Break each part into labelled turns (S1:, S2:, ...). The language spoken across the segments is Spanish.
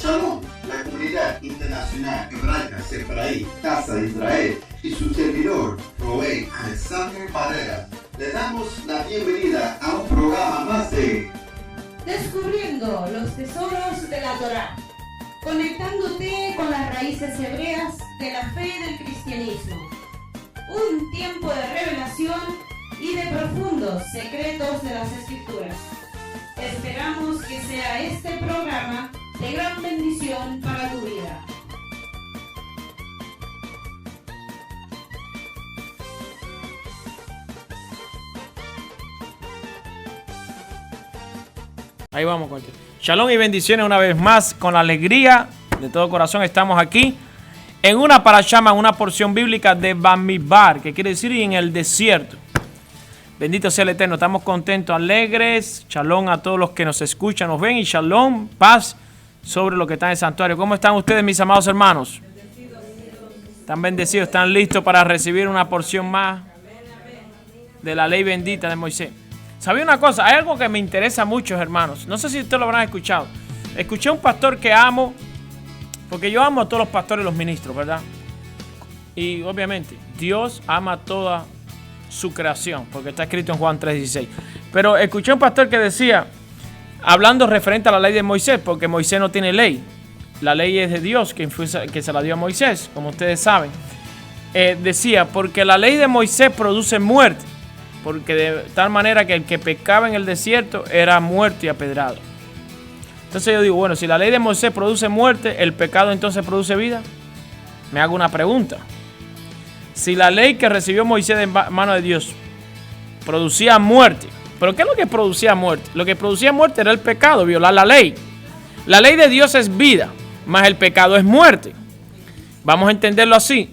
S1: Shalom, la comunidad internacional hebraica Sefraí, Casa de Israel y su servidor, Roé Alexander Barrera. Le damos la bienvenida a un programa más de
S2: Descubriendo los tesoros de la Torá, conectándote con las raíces hebreas de la fe del cristianismo. Un tiempo de revelación y de profundos secretos de las Escrituras. Esperamos que sea este programa de gran bendición para tu vida.
S3: Ahí vamos, coche. Shalom y bendiciones una vez más. Con la alegría de todo corazón estamos aquí en una parashá, una porción bíblica de Bamidbar, que quiere decir en el desierto. Bendito sea el Eterno. Estamos contentos, alegres. Shalom a todos los que nos escuchan, nos ven. Y shalom, paz sobre los que están en el santuario. ¿Cómo están ustedes, mis amados hermanos? ¿Están bendecidos? ¿Están listos para recibir una porción más de la ley bendita de Moisés? ¿Sabía una cosa? Hay algo que me interesa mucho, hermanos. No sé si ustedes lo habrán escuchado. Escuché a un pastor que amo, porque yo amo a todos los pastores y los ministros, ¿verdad? Y obviamente, Dios ama toda su creación, porque está escrito en Juan 3:16. Pero escuché a un pastor que decía, hablando referente a la ley de Moisés, porque Moisés no tiene ley. La ley es de Dios, que se la dio a Moisés, como ustedes saben. Decía, porque la ley de Moisés produce muerte. Porque de tal manera que el que pecaba en el desierto era muerto y apedrado. Entonces yo digo, bueno, si la ley de Moisés produce muerte, ¿el pecado entonces produce vida? Me hago una pregunta. Si la ley que recibió Moisés de mano de Dios producía muerte, ¿pero qué es lo que producía muerte? Lo que producía muerte era el pecado, violar la ley. La ley de Dios es vida, más el pecado es muerte. Vamos a entenderlo así.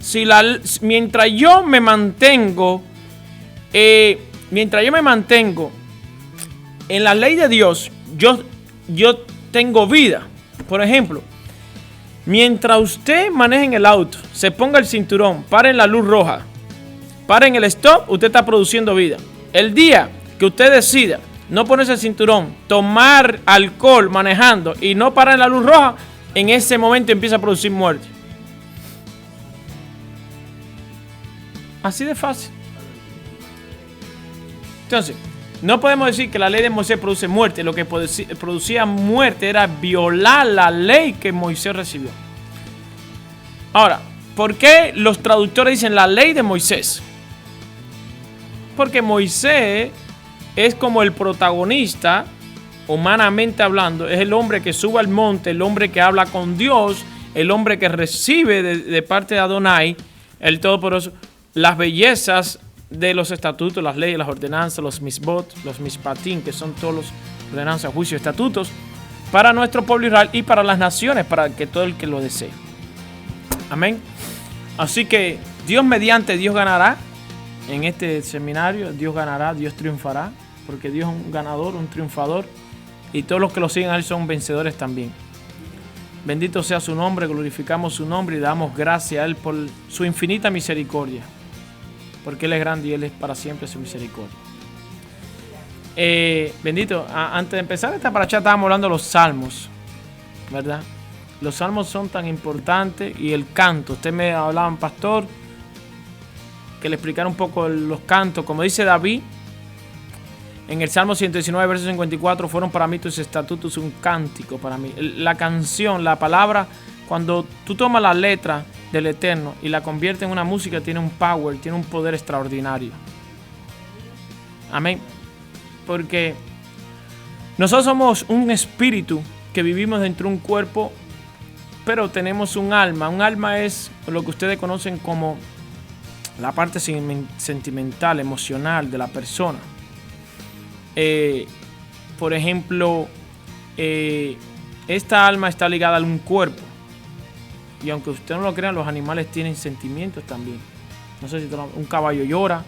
S3: Mientras yo me mantengo en la ley de Dios, yo tengo vida. Por ejemplo, mientras usted maneje en el auto, se ponga el cinturón, pare en la luz roja, pare en el stop, usted está produciendo vida. El día que usted decida no ponerse el cinturón, tomar alcohol manejando y no parar en la luz roja, en ese momento empieza a producir muerte. Así de fácil. Entonces, no podemos decir que la ley de Moisés produce muerte. Lo que producía muerte era violar la ley que Moisés recibió. Ahora, ¿por qué los traductores dicen la ley de Moisés? Porque Moisés es como el protagonista, humanamente hablando. Es el hombre que sube al monte, el hombre que habla con Dios, el hombre que recibe de parte de Adonai, el Todopoderoso, las bellezas de los estatutos, las leyes, las ordenanzas, los misbot, los mispatim, que son todos los ordenanzas, juicios, estatutos, para nuestro pueblo Israel y para las naciones, para que todo el que lo desee. Amén. Así que Dios mediante, Dios ganará en este seminario, Dios ganará, Dios triunfará, porque Dios es un ganador, un triunfador, y todos los que lo siguen a Él son vencedores también. Bendito sea su nombre, glorificamos su nombre y damos gracias a Él por su infinita misericordia. Porque Él es grande y Él es para siempre su misericordia. Bendito, antes de empezar esta parashá estábamos hablando de los salmos, ¿verdad? Los salmos son tan importantes y el canto. Usted me hablaba, pastor, que le explicara un poco los cantos. Como dice David, en el Salmo 119, verso 54, fueron para mí tus estatutos un cántico para mí. La canción, la palabra, cuando tú tomas la letra del Eterno y la convierte en una música, tiene un power, tiene un poder extraordinario. Amén. Porque nosotros somos un espíritu que vivimos dentro de un cuerpo, pero tenemos un alma. Un alma es lo que ustedes conocen como la parte sentimental, emocional de la persona. Por ejemplo, esta alma está ligada a un cuerpo. Y aunque usted no lo crea, los animales tienen sentimientos también. No sé si un caballo llora,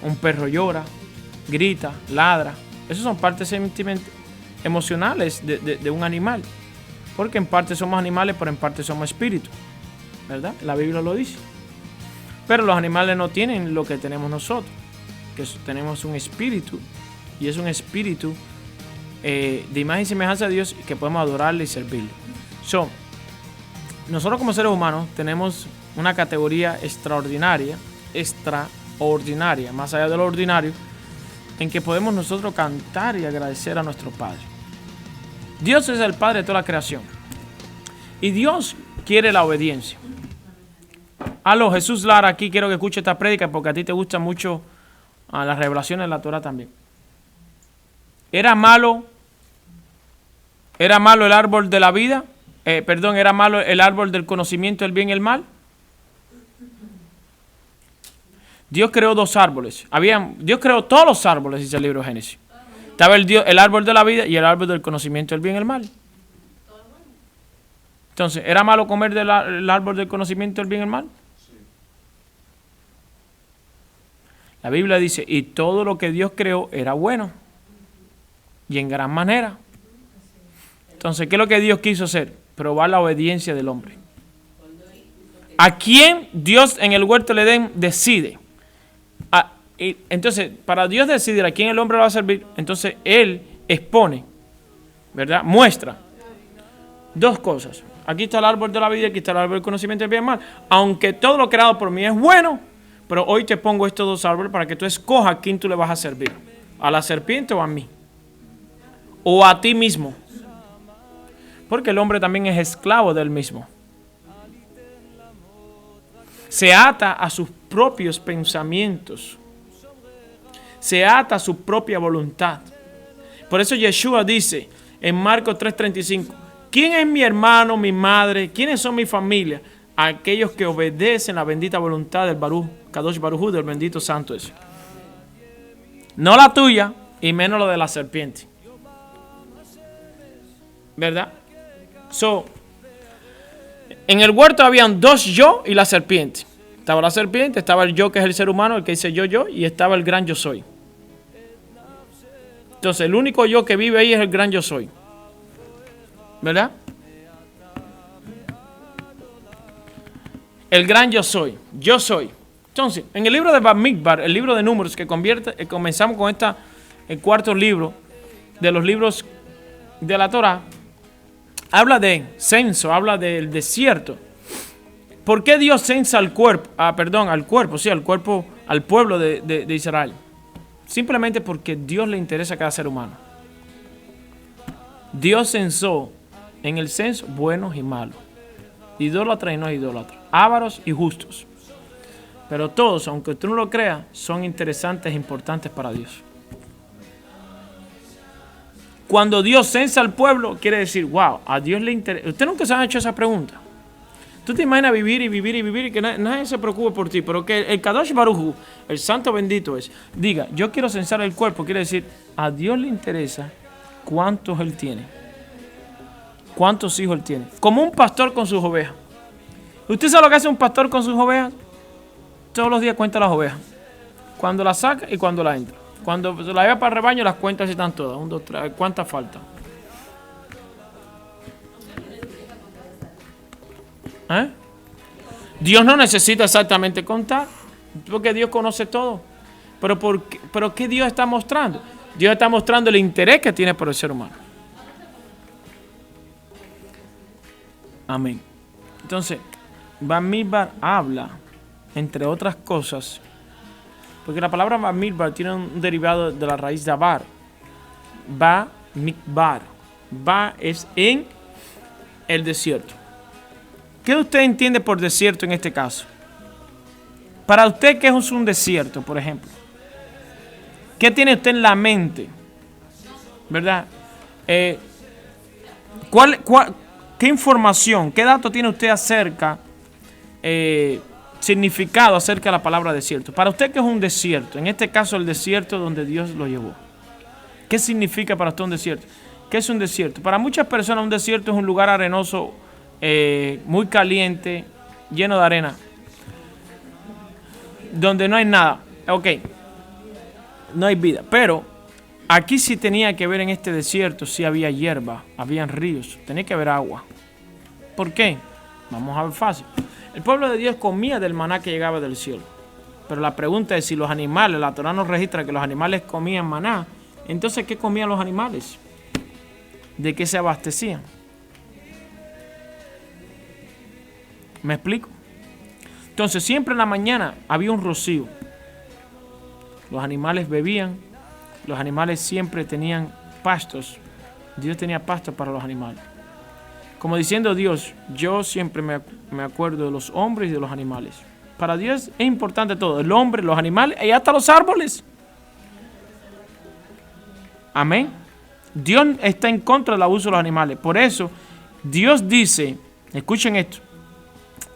S3: un perro llora, grita, ladra. Esas son partes emocionales de un animal. Porque en parte somos animales, pero en parte somos espíritus. ¿Verdad? La Biblia lo dice. Pero los animales no tienen lo que tenemos nosotros. Que tenemos un espíritu. Y es un espíritu de imagen y semejanza de Dios, que podemos adorarle y servirle. Nosotros como seres humanos tenemos una categoría extraordinaria, más allá de lo ordinario, en que podemos nosotros cantar y agradecer a nuestro Padre. Dios es el Padre de toda la creación. Y Dios quiere la obediencia. Aló, Jesús Lara, aquí quiero que escuche esta prédica porque a ti te gusta mucho las revelaciones de la Torah también. ¿Era malo el árbol de la vida? ¿Era malo el árbol del conocimiento del bien y el mal? Dios creó dos árboles. Dios creó todos los árboles, dice el libro de Génesis. Estaba el árbol de la vida y el árbol del conocimiento del bien y el mal. Entonces, ¿era malo comer del árbol del conocimiento del bien y el mal? La Biblia dice, y todo lo que Dios creó era bueno. Y en gran manera. Entonces, ¿qué es lo que Dios quiso hacer? Probar la obediencia del hombre. ¿A quién Dios en el huerto del Edén decide? Entonces, para Dios decidir a quién el hombre le va a servir, entonces Él expone, ¿verdad? Muestra dos cosas. Aquí está el árbol de la vida, aquí está el árbol del conocimiento del bien y del mal. Aunque todo lo creado por mí es bueno, pero hoy te pongo estos dos árboles para que tú escojas a quién tú le vas a servir. ¿A la serpiente o a mí? ¿O a ti mismo? Porque el hombre también es esclavo del mismo. Se ata a sus propios pensamientos. Se ata a su propia voluntad. Por eso Yeshua dice en Marcos 3:35, ¿quién es mi hermano, mi madre? ¿Quiénes son mi familia? Aquellos que obedecen la bendita voluntad del Baruch, Kadosh Baruj Hu, del bendito santo ese. No la tuya y menos lo de la serpiente. ¿Verdad? En el huerto habían dos yo y la serpiente. Estaba la serpiente, estaba el yo que es el ser humano, el que dice yo, y estaba el gran yo soy. Entonces el único yo que vive ahí es el gran yo soy. ¿Verdad? El gran yo soy. Entonces, en el libro de Bamidbar, el libro de números que comenzamos con el cuarto libro de los libros de la Torah, habla de censo, habla del desierto. ¿Por qué Dios censa al pueblo de Israel? Simplemente porque Dios le interesa a cada ser humano. Dios censó en el censo buenos y malos, idólatras y no idólatras, ávaros y justos. Pero todos, aunque tú no lo creas, son interesantes e importantes para Dios. Cuando Dios censa al pueblo, quiere decir, wow, a Dios le interesa. ¿Usted nunca se ha hecho esa pregunta? Tú te imaginas vivir y que nadie se preocupe por ti, pero que el Kadosh Baruj Hu, el santo bendito diga, yo quiero censar el cuerpo, quiere decir, a Dios le interesa cuántos Él tiene, cuántos hijos Él tiene. Como un pastor con sus ovejas. ¿Usted sabe lo que hace un pastor con sus ovejas? Todos los días cuenta las ovejas. Cuando las saca y cuando las entra. Cuando se las lleva para el rebaño, las cuenta si están todas. 1, 2, 3. ¿Cuántas faltan? Dios no necesita exactamente contar, porque Dios conoce todo. Pero ¿qué Dios está mostrando? Dios está mostrando el interés que tiene por el ser humano. Amén. Entonces, Bamidbar habla, entre otras cosas, porque la palabra Bamidbar tiene un derivado de la raíz Dabar. Bamidbar. Ba es en el desierto. ¿Qué usted entiende por desierto en este caso? Para usted, ¿qué es un desierto, por ejemplo? ¿Qué tiene usted en la mente? ¿Verdad? ¿Qué información, qué dato tiene usted acerca, significado acerca de la palabra desierto? Para usted, ¿qué es un desierto? En este caso, el desierto donde Dios lo llevó. ¿Qué significa para usted un desierto? ¿Qué es un desierto? Para muchas personas, un desierto es un lugar arenoso, muy caliente, lleno de arena, donde no hay nada. Ok, no hay vida, pero aquí sí tenía que ver, en este desierto sí había hierba, habían ríos, tenía que haber agua. ¿Por qué? Vamos a ver fácil. El pueblo de Dios comía del maná que llegaba del cielo, pero la pregunta es si los animales, la Torah nos registra que los animales comían maná. Entonces, ¿qué comían los animales? ¿De qué se abastecían? ¿Me explico? Entonces siempre en la mañana había un rocío. Los animales bebían, los animales siempre tenían pastos. Dios tenía pastos para los animales. Como diciendo Dios, yo siempre me acuerdo de los hombres y de los animales. Para Dios es importante todo, el hombre, los animales y hasta los árboles. Amén. Dios está en contra del abuso de los animales. Por eso Dios dice, escuchen esto,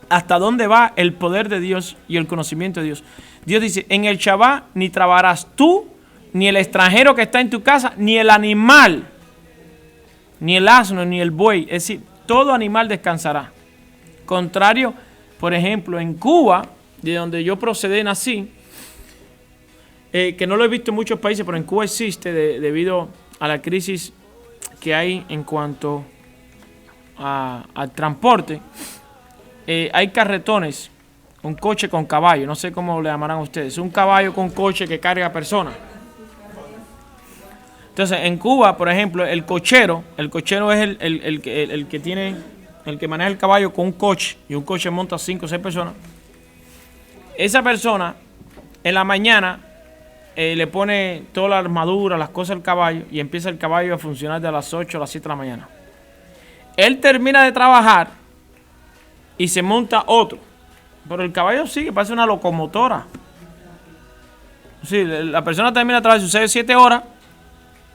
S3: hasta dónde va el poder de Dios y el conocimiento de Dios. Dios dice, en el Shabbat ni trabajarás tú, ni el extranjero que está en tu casa, ni el animal, ni el asno, ni el buey. Es decir, todo animal descansará. Contrario, por ejemplo, en Cuba, de donde yo procedí, nací, que no lo he visto en muchos países, pero en Cuba existe debido a la crisis que hay en cuanto al transporte. Hay carretones, un coche con caballo, no sé cómo le llamarán ustedes, un caballo con coche que carga personas. Entonces, en Cuba, por ejemplo, el cochero es el que maneja el caballo con un coche, y un coche monta 5 o 6 personas. Esa persona, en la mañana, le pone toda la armadura, las cosas al caballo, y empieza el caballo a funcionar de las 8 a las 7 de la mañana. Él termina de trabajar y se monta otro. Pero el caballo sigue, parece una locomotora. Sí, la persona termina de trabajar sus 6 o 7 horas,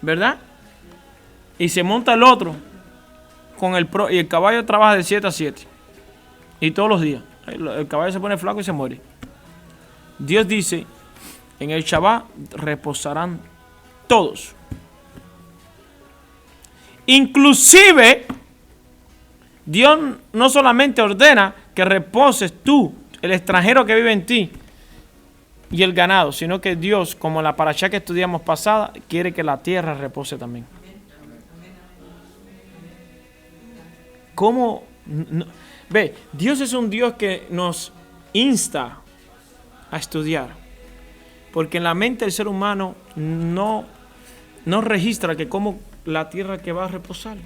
S3: ¿verdad? Y se monta el otro y el caballo trabaja de 7 a 7. Y todos los días. El caballo se pone flaco y se muere. Dios dice, en el Shabbat reposarán todos. Inclusive, Dios no solamente ordena que reposes tú, el extranjero que vive en ti, y el ganado, sino que Dios, como la parashá que estudiamos pasada, quiere que la tierra repose también. ¿Cómo? No, ve, Dios es un Dios que nos insta a estudiar, porque en la mente del ser humano no registra que como la tierra que va a reposar.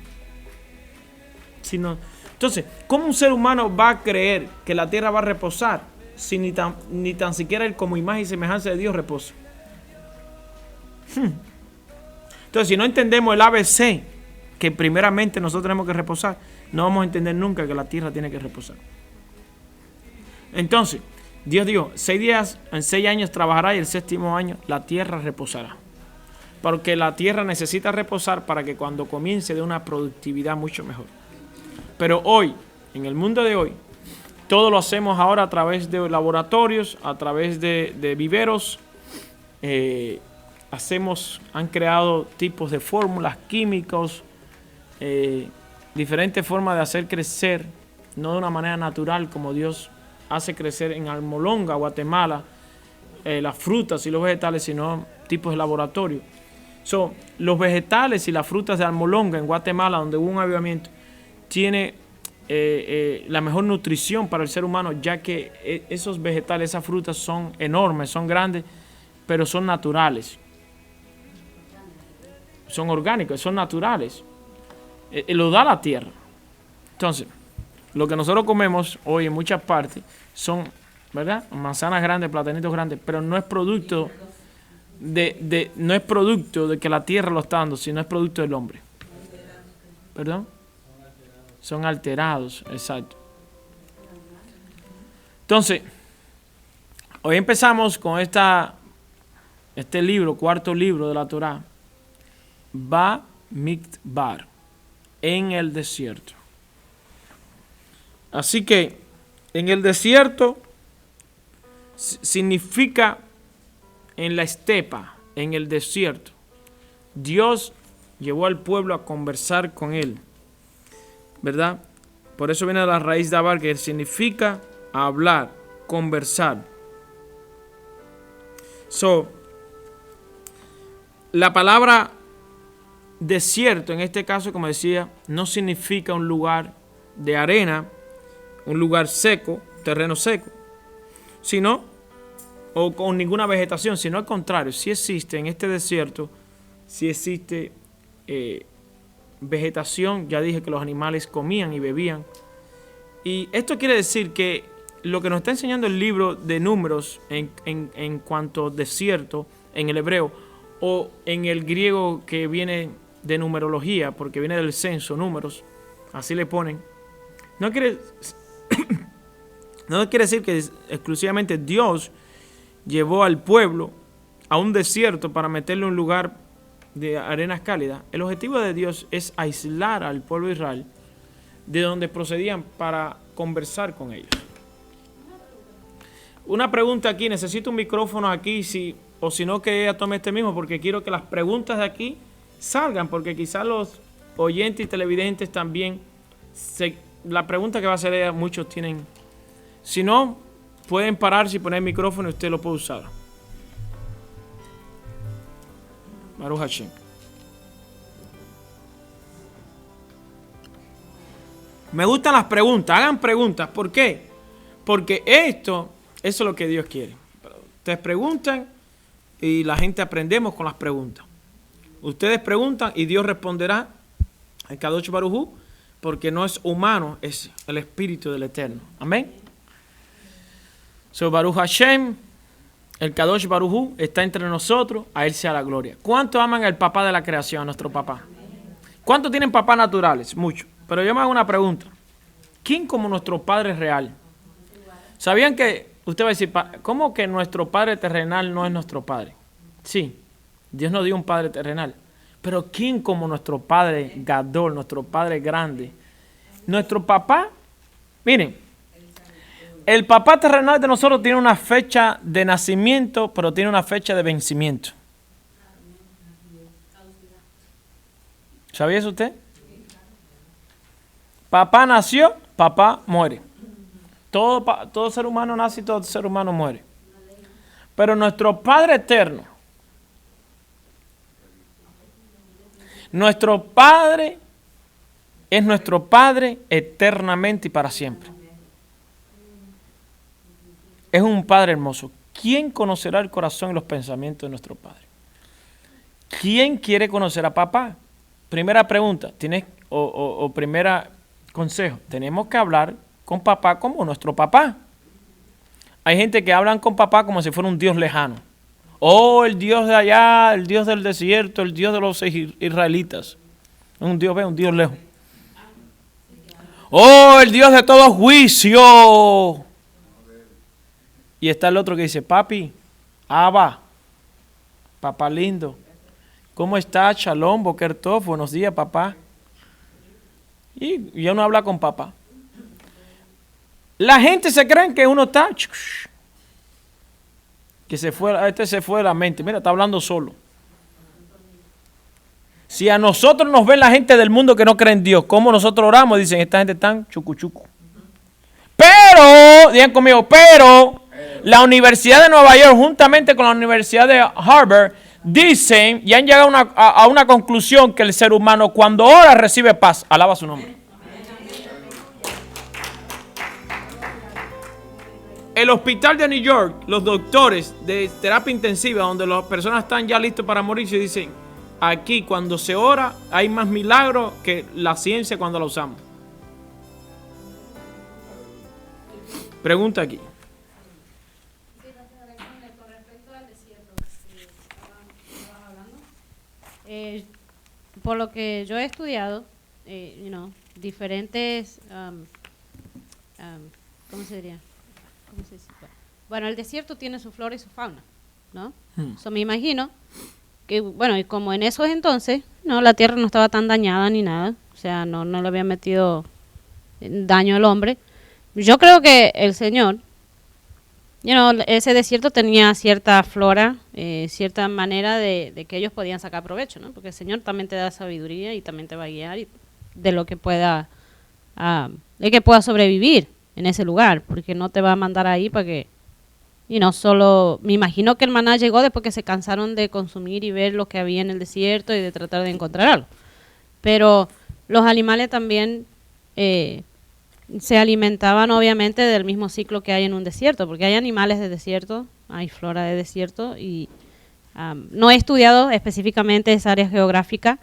S3: Entonces, ¿cómo un ser humano va a creer que la tierra va a reposar si ni tan siquiera él como imagen y semejanza de Dios reposa? Entonces, si no entendemos el ABC, que primeramente nosotros tenemos que reposar, no vamos a entender nunca que la tierra tiene que reposar. Entonces, Dios dijo, 6 días, en 6 años trabajará y el 7º año la tierra reposará. Porque la tierra necesita reposar para que cuando comience dé una productividad mucho mejor. Pero hoy, en el mundo de hoy, todo lo hacemos ahora a través de laboratorios, a través de viveros. Han creado tipos de fórmulas químicos, diferentes formas de hacer crecer, no de una manera natural como Dios hace crecer en Almolonga, Guatemala, las frutas y los vegetales, sino tipos de laboratorio. Los vegetales y las frutas de Almolonga en Guatemala, donde hubo un avivamiento, tiene la mejor nutrición para el ser humano, ya que esos vegetales, esas frutas son enormes, son grandes, pero son naturales. Son orgánicos, son naturales. Lo da la tierra. Entonces, lo que nosotros comemos hoy en muchas partes son, ¿verdad?, manzanas grandes, platanitos grandes, pero no es producto no es producto de que la tierra lo está dando, sino es producto del hombre. ¿Perdón? Son alterados, exacto. Entonces, hoy empezamos con este libro, 4º libro de la Torá, Bamidbar, en el desierto. Así que, en el desierto significa en la estepa, en el desierto. Dios llevó al pueblo a conversar con él, ¿verdad? Por eso viene la raíz de Abar, que significa hablar, conversar. La palabra desierto, en este caso, como decía, no significa un lugar de arena, un lugar seco, terreno seco, sino o con ninguna vegetación, sino al contrario, sí existe en este desierto, sí existe vegetación. Ya dije que los animales comían y bebían, Y esto quiere decir que lo que nos está enseñando el libro de Números en cuanto desierto, en el hebreo, o en el griego que viene de numerología, porque viene del censo, números, así le ponen, no quiere decir que exclusivamente Dios llevó al pueblo a un desierto para meterle un lugar de arenas cálidas. El objetivo de Dios es aislar al pueblo de Israel de donde procedían para conversar con ellos. Una pregunta aquí, necesito un micrófono aquí, o si no que ella tome este mismo, porque quiero que las preguntas de aquí salgan, porque quizás los oyentes y televidentes también, la pregunta que va a hacer ella, muchos tienen. Si no, pueden pararse y poner el micrófono y usted lo puede usar. Baruch Hashem. Me gustan las preguntas, hagan preguntas. ¿Por qué? Porque eso es lo que Dios quiere. Ustedes preguntan y la gente aprendemos con las preguntas. Ustedes preguntan y Dios responderá al Kadosh Baruj Hu, porque no es humano, es el Espíritu del Eterno. Amén. So, Baruch Hashem, el Kadosh Baruj Hu está entre nosotros, a Él sea la gloria. ¿Cuántos aman al papá de la creación, a nuestro papá? ¿Cuántos tienen papás naturales? Muchos. Pero yo me hago una pregunta. ¿Quién como nuestro Padre real? ¿Sabían que usted va a decir, cómo que nuestro Padre terrenal no es nuestro Padre? Sí, Dios nos dio un Padre terrenal. Pero ¿quién como nuestro Padre Gadol, nuestro Padre grande? Nuestro papá, miren, el papá terrenal de nosotros tiene una fecha de nacimiento, pero tiene una fecha de vencimiento. ¿Sabía eso usted? Papá nació, papá muere. Todo ser humano nace y todo ser humano muere. Pero nuestro Padre eterno, nuestro Padre es nuestro Padre eternamente y para siempre. Es un Padre hermoso. ¿Quién conocerá el corazón y los pensamientos de nuestro Padre? ¿Quién quiere conocer a papá? Primera pregunta, primera consejo, tenemos que hablar con papá como nuestro papá. Hay gente que hablan con papá como si fuera un Dios lejano. Oh, el Dios de allá, el Dios del desierto, el Dios de los israelitas. Un Dios lejos. Oh, el Dios de todo juicio. Y está el otro que dice, papi, Abba, papá lindo, ¿cómo está? Shalom, Boker Tov, buenos días, papá. Y uno habla con papá. La gente se cree que uno está, que se fue de la mente. Mira, está hablando solo. Si a nosotros nos ven la gente del mundo que no cree en Dios, ¿cómo nosotros oramos? Dicen, esta gente tan chucuchuco. Pero, digan conmigo, la Universidad de Nueva York, juntamente con la Universidad de Harvard, dicen y han llegado a una conclusión que el ser humano cuando ora recibe paz. Alaba su nombre. El hospital de New York, los doctores de terapia intensiva, donde las personas están ya listos para morirse, dicen, aquí cuando se ora hay más milagros que la ciencia cuando la usamos. Pregunta aquí.
S4: Con respecto al desierto que estabas hablando, por lo que yo he estudiado, diferentes, ¿cómo se diría? ¿Cómo se dice? Bueno, el desierto tiene su flora y su fauna, ¿no? So, me imagino que, y como en esos entonces, la tierra no estaba tan dañada ni nada, o sea, no le había metido daño al hombre. Yo creo que el Señor, ese desierto tenía cierta flora, cierta manera de que ellos podían sacar provecho, ¿no? Porque el Señor también te da sabiduría y también te va a guiar de lo que pueda sobrevivir en ese lugar, porque no te va a mandar ahí para que, solo, me imagino que el maná llegó después que se cansaron de consumir y ver lo que había en el desierto y de tratar de encontrar algo. Pero los animales también se alimentaban obviamente del mismo ciclo que hay en un desierto, porque hay animales de desierto, hay flora de desierto y no he estudiado específicamente esa área geográfica.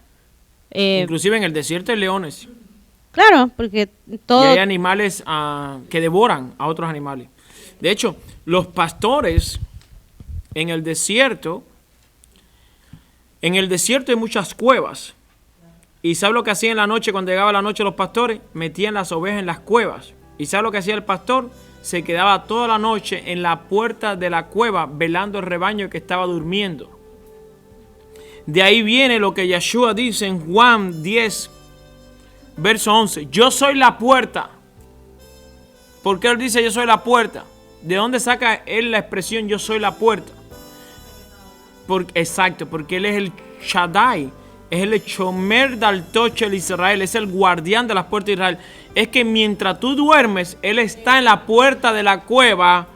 S3: Inclusive en el desierto hay leones.
S4: Claro, porque todo...
S3: Y hay animales que devoran a otros animales. De hecho, los pastores en el desierto hay muchas cuevas. ¿Y sabe lo que hacían en la noche cuando llegaba la noche los pastores? Metían las ovejas en las cuevas. ¿Y sabe lo que hacía el pastor? Se quedaba toda la noche en la puerta de la cueva velando el rebaño que estaba durmiendo. De ahí viene lo que Yeshua dice en Juan 10, verso 11. Yo soy la puerta. ¿Por qué él dice yo soy la puerta? ¿De dónde saca él la expresión yo soy la puerta? Exacto, porque él es el Shaddai. Es el Shomer Dal Toche de Israel. Es el guardián de las puertas de Israel. Es que mientras tú duermes, él está en la puerta de la cueva,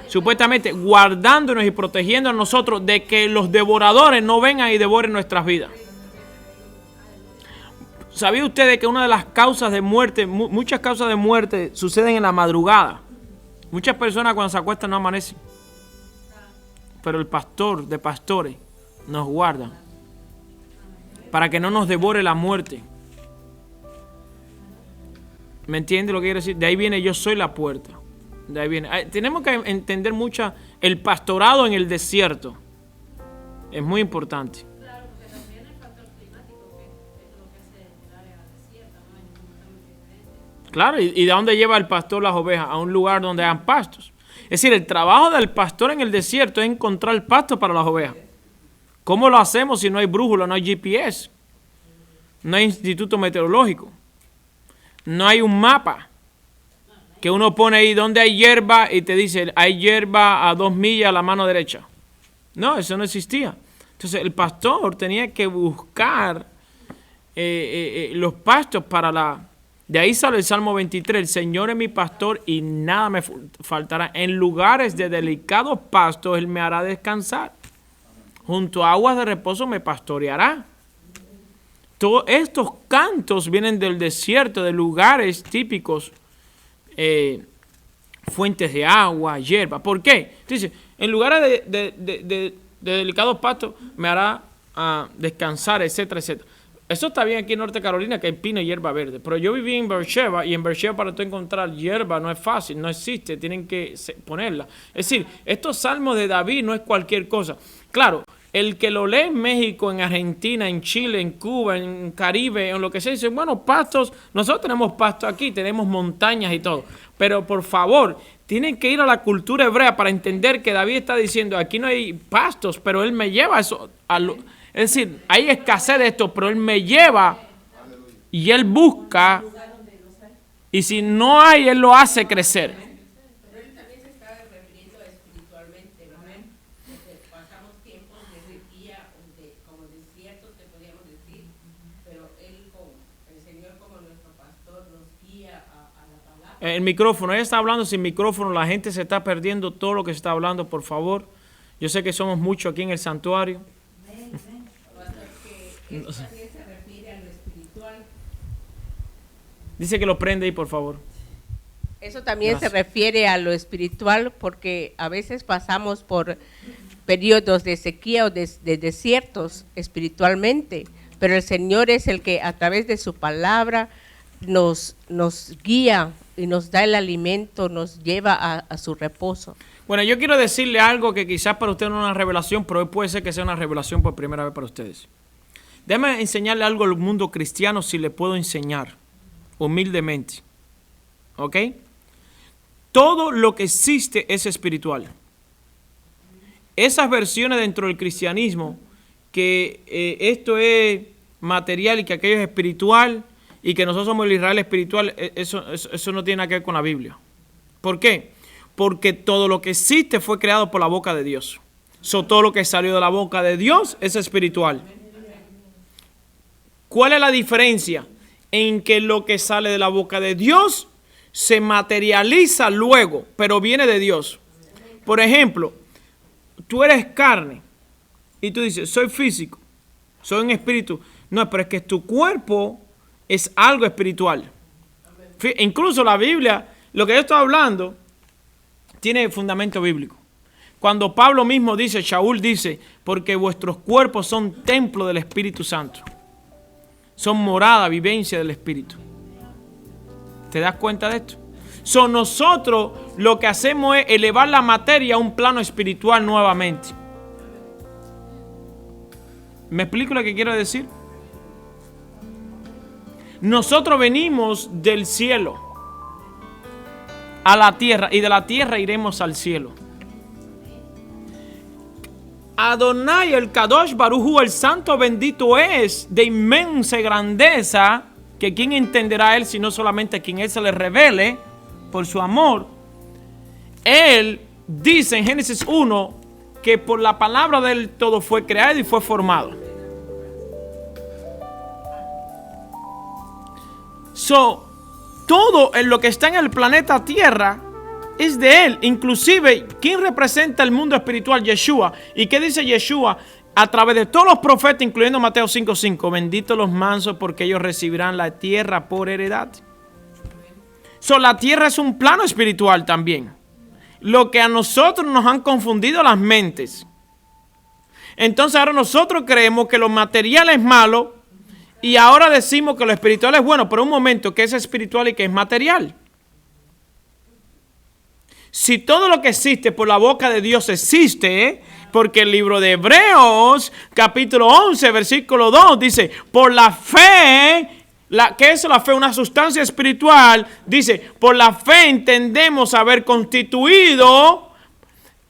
S3: supuestamente guardándonos y protegiendo a nosotros de que los devoradores no vengan y devoren nuestras vidas. ¿Sabía usted de que una de las causas de muerte, muchas causas de muerte suceden en la madrugada? Muchas personas cuando se acuestan no amanecen. Pero el pastor de pastores nos guarda para que no nos devore la muerte. ¿Me entiende lo que quiero decir? De ahí viene yo soy la puerta. De ahí viene. Tenemos que entender mucho el pastorado en el desierto. Es muy importante.
S4: Claro, porque también el factor climático, que es lo que hace el área desierta, ¿no? Hay completamente diferente.
S3: Claro, ¿y de dónde lleva el pastor las ovejas? A un lugar donde hayan pastos. Es decir, el trabajo del pastor en el desierto es encontrar pasto para las ovejas. ¿Cómo lo hacemos si no hay brújula, no hay GPS? No hay instituto meteorológico. No hay un mapa que uno pone ahí donde hay hierba y te dice hay hierba a 2 millas a la mano derecha. No, eso no existía. Entonces el pastor tenía que buscar los pastos para la... De ahí sale el Salmo 23, el Señor es mi pastor y nada me faltará. En lugares de delicados pastos Él me hará descansar. Junto a aguas de reposo me pastoreará. Todos estos cantos vienen del desierto, de lugares típicos, fuentes de agua, hierba. ¿Por qué? Dice, en lugares de delicados pastos me hará descansar, etcétera, etcétera. Eso está bien aquí en Norte Carolina, que hay pino y hierba verde. Pero yo viví en Beersheba y en Beersheba para tú encontrar hierba no es fácil, no existe, tienen que ponerla. Es decir, estos salmos de David no es cualquier cosa. Claro, el que lo lee en México, en Argentina, en Chile, en Cuba, en Caribe, en lo que sea, dice, bueno, pastos, nosotros tenemos pastos aquí, tenemos montañas y todo. Pero por favor, tienen que ir a la cultura hebrea para entender que David está diciendo, aquí no hay pastos, pero él me lleva eso es decir, hay escasez de esto, pero él me lleva y él busca, y si no hay, él lo hace crecer.
S5: Pero él también se está refiriendo espiritualmente, ¿no? Porque pasamos tiempos de sequía, como desiertos, te podríamos decir, pero él, el Señor como nuestro pastor, nos guía a la palabra.
S3: El micrófono, ella está hablando sin micrófono, la gente se está perdiendo todo lo que se está hablando, por favor. Yo sé que somos muchos aquí en el santuario.
S5: También se refiere a lo espiritual.
S3: Dice que lo prende ahí, por favor.
S5: Eso también
S3: Gracias.
S5: se refiere a lo espiritual porque a veces pasamos por periodos de sequía o de desiertos espiritualmente, pero el Señor es el que a través de su palabra nos guía y nos da el alimento, nos lleva a su reposo.
S3: Bueno, yo quiero decirle algo que quizás para usted no es una revelación, pero hoy puede ser que sea una revelación por primera vez para ustedes. Déjame enseñarle algo al mundo cristiano si le puedo enseñar, humildemente. ¿Ok? Todo lo que existe es espiritual. Esas versiones dentro del cristianismo, que esto es material y que aquello es espiritual y que nosotros somos el Israel espiritual, eso no tiene nada que ver con la Biblia. ¿Por qué? Porque todo lo que existe fue creado por la boca de Dios. Todo lo que salió de la boca de Dios es espiritual. ¿Cuál es la diferencia? En que lo que sale de la boca de Dios se materializa luego, pero viene de Dios. Por ejemplo, tú eres carne y tú dices, soy físico, soy un espíritu. No, pero es que tu cuerpo es algo espiritual. Incluso la Biblia, lo que yo estoy hablando, tiene fundamento bíblico. Cuando Pablo mismo dice, Shaul dice, porque vuestros cuerpos son templo del Espíritu Santo. Son morada, vivencia del Espíritu. ¿Te das cuenta de esto? Nosotros lo que hacemos es elevar la materia a un plano espiritual nuevamente. ¿Me explico lo que quiero decir? Nosotros venimos del cielo a la tierra y de la tierra iremos al cielo. Adonai, el Kadosh Baruj Hu, el santo bendito es, de inmensa grandeza, que quién entenderá a él sino solamente a quien él se le revele por su amor. Él dice en Génesis 1 que por la palabra de él todo fue creado y fue formado. Todo en lo que está en el planeta Tierra es de él. Inclusive, ¿quién representa el mundo espiritual? Yeshua. ¿Y qué dice Yeshua? A través de todos los profetas, incluyendo Mateo 5:5, benditos los mansos porque ellos recibirán la tierra por heredad. La tierra es un plano espiritual también. Lo que a nosotros nos han confundido las mentes. Entonces ahora nosotros creemos que lo material es malo y ahora decimos que lo espiritual es bueno, pero un momento, ¿qué es espiritual y qué es material? Si todo lo que existe por la boca de Dios existe, porque el libro de Hebreos, capítulo 11, versículo 2, dice, por la fe, ¿qué es la fe? Una sustancia espiritual. Dice, por la fe entendemos haber constituido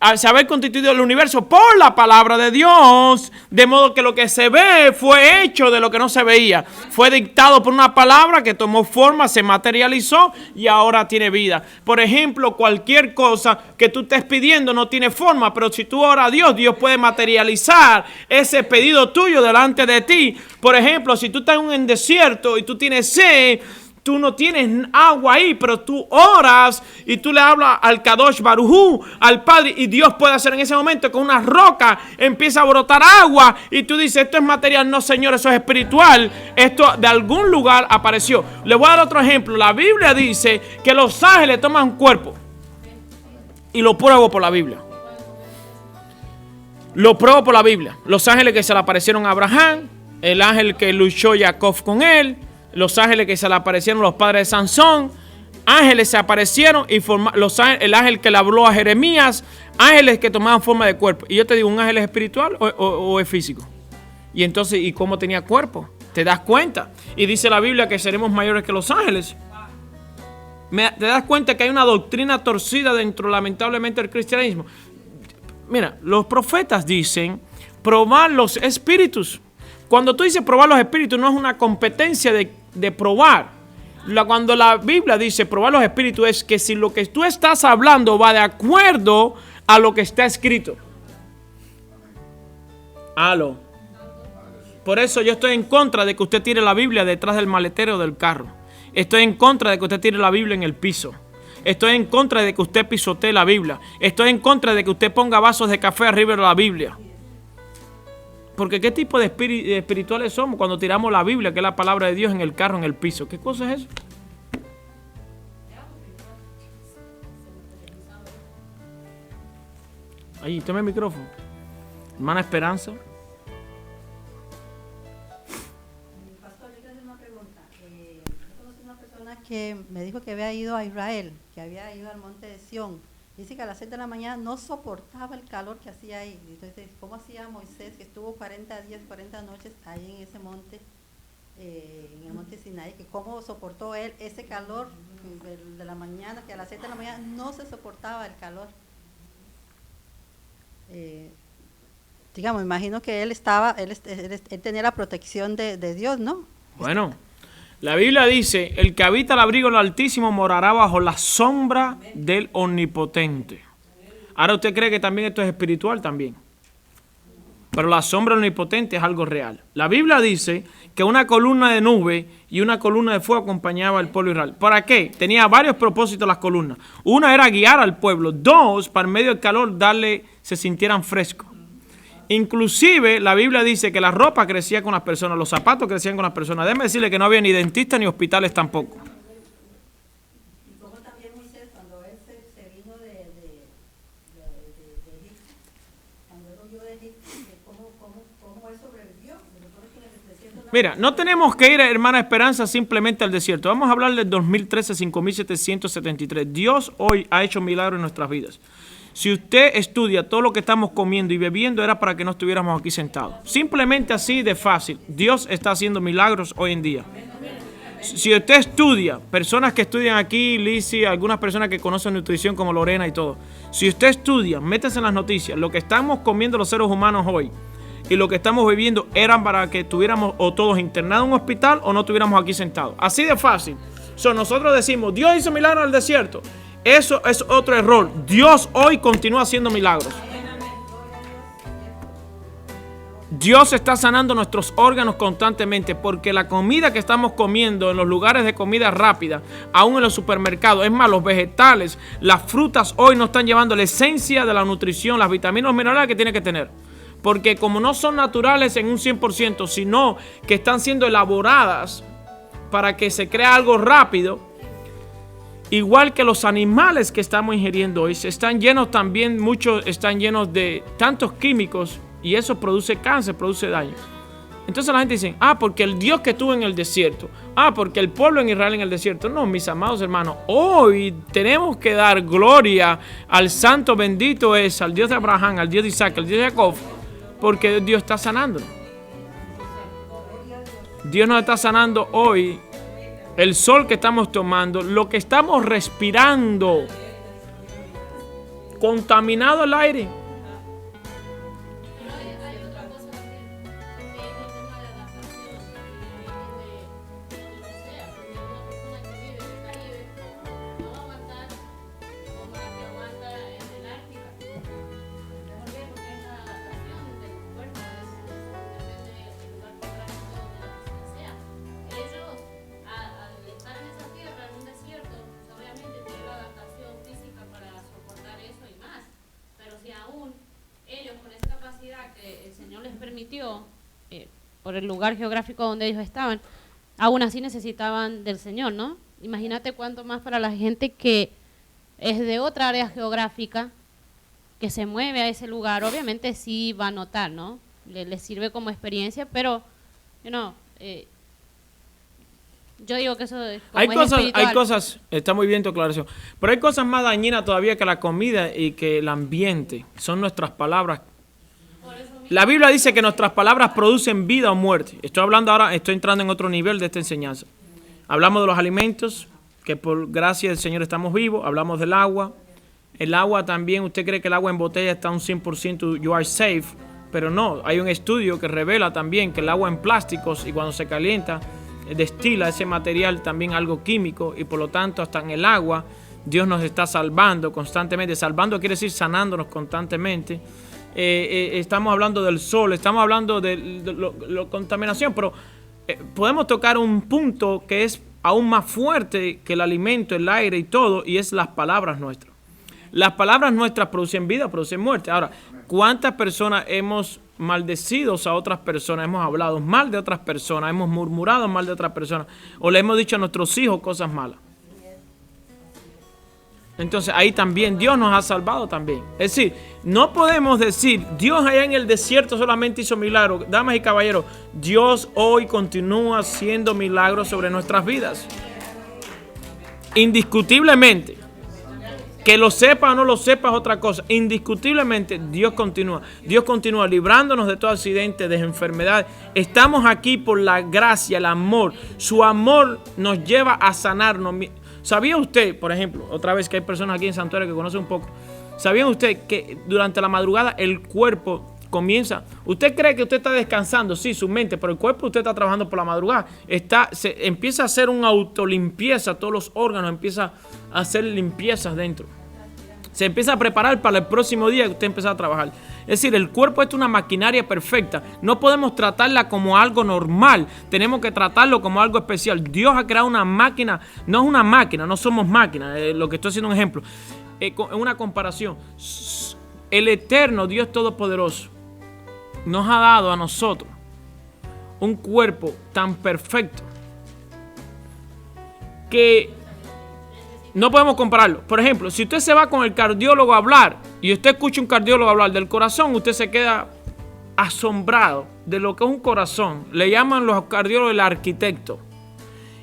S3: el universo por la palabra de Dios, de modo que lo que se ve fue hecho de lo que no se veía. Fue dictado por una palabra que tomó forma, se materializó y ahora tiene vida. Por ejemplo, cualquier cosa que tú estés pidiendo no tiene forma, pero si tú oras a Dios, Dios puede materializar ese pedido tuyo delante de ti. Por ejemplo, si tú estás en un desierto y tú tienes sed, tú no tienes agua ahí, pero tú oras y tú le hablas al Kadosh Baruj Hu, al Padre, y Dios puede hacer en ese momento con una roca empieza a brotar agua y tú dices, esto es material. No, Señor, eso es espiritual. Esto de algún lugar apareció. Le voy a dar otro ejemplo. La Biblia dice que los ángeles toman cuerpo y lo pruebo por la Biblia. Lo pruebo por la Biblia. Los ángeles que se le aparecieron a Abraham, el ángel que luchó Jacob con él, los ángeles que se le aparecieron los padres de Sansón, ángeles se aparecieron y el ángel que le habló a Jeremías, ángeles que tomaban forma de cuerpo. Y yo te digo, ¿un ángel es espiritual o es físico? Y entonces, ¿y cómo tenía cuerpo? ¿Te das cuenta? Y dice la Biblia que seremos mayores que los ángeles. ¿Te das cuenta que hay una doctrina torcida dentro, lamentablemente, del cristianismo? Mira, los profetas dicen probar los espíritus. Cuando tú dices probar los espíritus, no es una competencia de probar. Cuando la Biblia dice probar los espíritus, es que si lo que tú estás hablando va de acuerdo a lo que está escrito. Aló. Por eso yo estoy en contra de que usted tire la Biblia detrás del maletero del carro. Estoy en contra de que usted tire la Biblia en el piso. Estoy en contra de que usted pisotee la Biblia. Estoy en contra de que usted ponga vasos de café arriba de la Biblia. Porque ¿qué tipo de espirituales somos cuando tiramos la Biblia, que es la palabra de Dios, en el carro, en el piso? ¿Qué cosa es eso? Ahí, tome el micrófono. Hermana Esperanza.
S6: Pastor, yo quiero hacer una pregunta. Yo conocí una persona que me dijo que había ido a Israel, que había ido al monte de Sión. Dice que a las 7 de la mañana no soportaba el calor que hacía ahí. Entonces, ¿cómo hacía Moisés, que estuvo 40 días, 40 noches ahí en ese monte, en el monte Sinaí? Que ¿cómo soportó él ese calor de la mañana, que a las 7 de la mañana no se soportaba el calor? Digamos, imagino que él tenía la protección de Dios, ¿no?
S3: Bueno, la Biblia dice, el que habita el abrigo del Altísimo morará bajo la sombra del Omnipotente. Ahora usted cree que también esto es espiritual también. Pero la sombra del Omnipotente es algo real. La Biblia dice que una columna de nube y una columna de fuego acompañaba al pueblo de Israel. ¿Para qué? Tenía varios propósitos las columnas. Una era guiar al pueblo. Dos, para en medio del calor se sintieran frescos. Inclusive la Biblia dice que la ropa crecía con las personas, los zapatos crecían con las personas. Déjeme decirle que no había ni dentistas ni hospitales tampoco.
S6: Y como también Moisés, cuando él se vino de Egipto, cuando él huyó de Egipto, ¿cómo él sobrevivió? Se supone que en el desierto
S3: Mira, no tenemos que ir, hermana Esperanza, simplemente al desierto. Vamos a hablar del 2013, 5773. Dios hoy ha hecho milagros en nuestras vidas. Si usted estudia todo lo que estamos comiendo y bebiendo, era para que no estuviéramos aquí sentados. Simplemente así de fácil. Dios está haciendo milagros hoy en día. Si usted estudia, personas que estudian aquí, Lizzy, algunas personas que conocen nutrición como Lorena y todo. Si usted estudia, métase en las noticias. Lo que estamos comiendo los seres humanos hoy y lo que estamos bebiendo eran para que estuviéramos o todos internados en un hospital o no estuviéramos aquí sentados. Así de fácil. Nosotros decimos, Dios hizo milagros en el desierto. Eso es otro error. Dios hoy continúa haciendo milagros. Dios está sanando nuestros órganos constantemente porque la comida que estamos comiendo en los lugares de comida rápida, aún en los supermercados, es más, los vegetales, las frutas hoy no están llevando la esencia de la nutrición, las vitaminas, los minerales que tiene que tener. Porque como no son naturales en un 100%, sino que están siendo elaboradas para que se crea algo rápido, igual que los animales que estamos ingiriendo hoy, están llenos también, muchos están llenos de tantos químicos y eso produce cáncer, produce daño. Entonces la gente dice, porque el Dios que estuvo en el desierto, porque el pueblo en Israel en el desierto. No, mis amados hermanos, hoy tenemos que dar gloria al santo bendito es, al Dios de Abraham, al Dios de Isaac, al Dios de Jacob, porque Dios está sanando. Dios nos está sanando hoy. El sol que estamos tomando, lo que estamos respirando, contaminado el aire.
S4: Hay otra cosa también, que es el tema de adaptación, de sea, porque una persona que vive en el Caribe no va a aguantar como la que aguanta en el Ártica. ¿Por qué? Porque es la adaptación del cuerpo, depende del lugar geográfico donde la persona sea. Ellos, al estar en esa tierra, en un desierto, obviamente tienen la adaptación física para soportar eso y más. Pero si aún ellos con esa capacidad que el Señor les permitió, por el lugar geográfico donde ellos estaban, aún así necesitaban del Señor, ¿no? Imagínate cuánto más para la gente que es de otra área geográfica, que se mueve a ese lugar, obviamente sí va a notar, ¿no? Le sirve como experiencia, pero, yo digo que eso es como
S3: hay cosas, está muy bien tu aclaración, pero hay cosas más dañinas todavía que la comida y que el ambiente, son nuestras palabras. La Biblia dice que nuestras palabras producen vida o muerte. Estoy hablando ahora, estoy entrando en otro nivel de esta enseñanza. Hablamos de los alimentos, que por gracia del Señor estamos vivos. Hablamos del agua. El agua también, usted cree que el agua en botella está un 100%, you are safe, pero no. Hay un estudio que revela también que el agua en plásticos y cuando se calienta, destila ese material también algo químico y por lo tanto hasta en el agua Dios nos está salvando constantemente. Salvando quiere decir sanándonos constantemente. Estamos hablando del sol, estamos hablando de la contaminación, pero podemos tocar un punto que es aún más fuerte que el alimento, el aire y todo, y es las palabras nuestras. Las palabras nuestras producen vida, producen muerte. Ahora, ¿cuántas personas hemos maldecido a otras personas? Hemos hablado mal de otras personas, hemos murmurado mal de otras personas, o le hemos dicho a nuestros hijos cosas malas. Entonces ahí también Dios nos ha salvado también. Es decir, no podemos decir, Dios allá en el desierto solamente hizo milagros. Damas y caballeros, Dios hoy continúa haciendo milagros sobre nuestras vidas. Indiscutiblemente. Que lo sepa o no lo sepa es otra cosa. Indiscutiblemente Dios continúa librándonos de todo accidente, de enfermedad. Estamos aquí por la gracia, el amor. Su amor nos lleva a sanarnos. ¿Sabía usted, por ejemplo, otra vez que hay personas aquí en Santuario que conocen un poco? ¿Sabía usted que durante la madrugada el cuerpo comienza? ¿Usted cree que usted está descansando? Sí, su mente, pero el cuerpo usted está trabajando por la madrugada. Empieza a hacer una autolimpieza, todos los órganos empieza a hacer limpiezas dentro. Se empieza a preparar para el próximo día que usted empieza a trabajar. Es decir, el cuerpo es una maquinaria perfecta. No podemos tratarla como algo normal. Tenemos que tratarlo como algo especial. Dios ha creado una máquina. No es una máquina, no somos máquinas. Lo que estoy haciendo es un ejemplo. Una comparación. El eterno Dios Todopoderoso nos ha dado a nosotros un cuerpo tan perfecto que no podemos compararlo. Por ejemplo, si usted se va con el cardiólogo a hablar y usted escucha un cardiólogo hablar del corazón, usted se queda asombrado de lo que es un corazón. Le llaman los cardiólogos el arquitecto.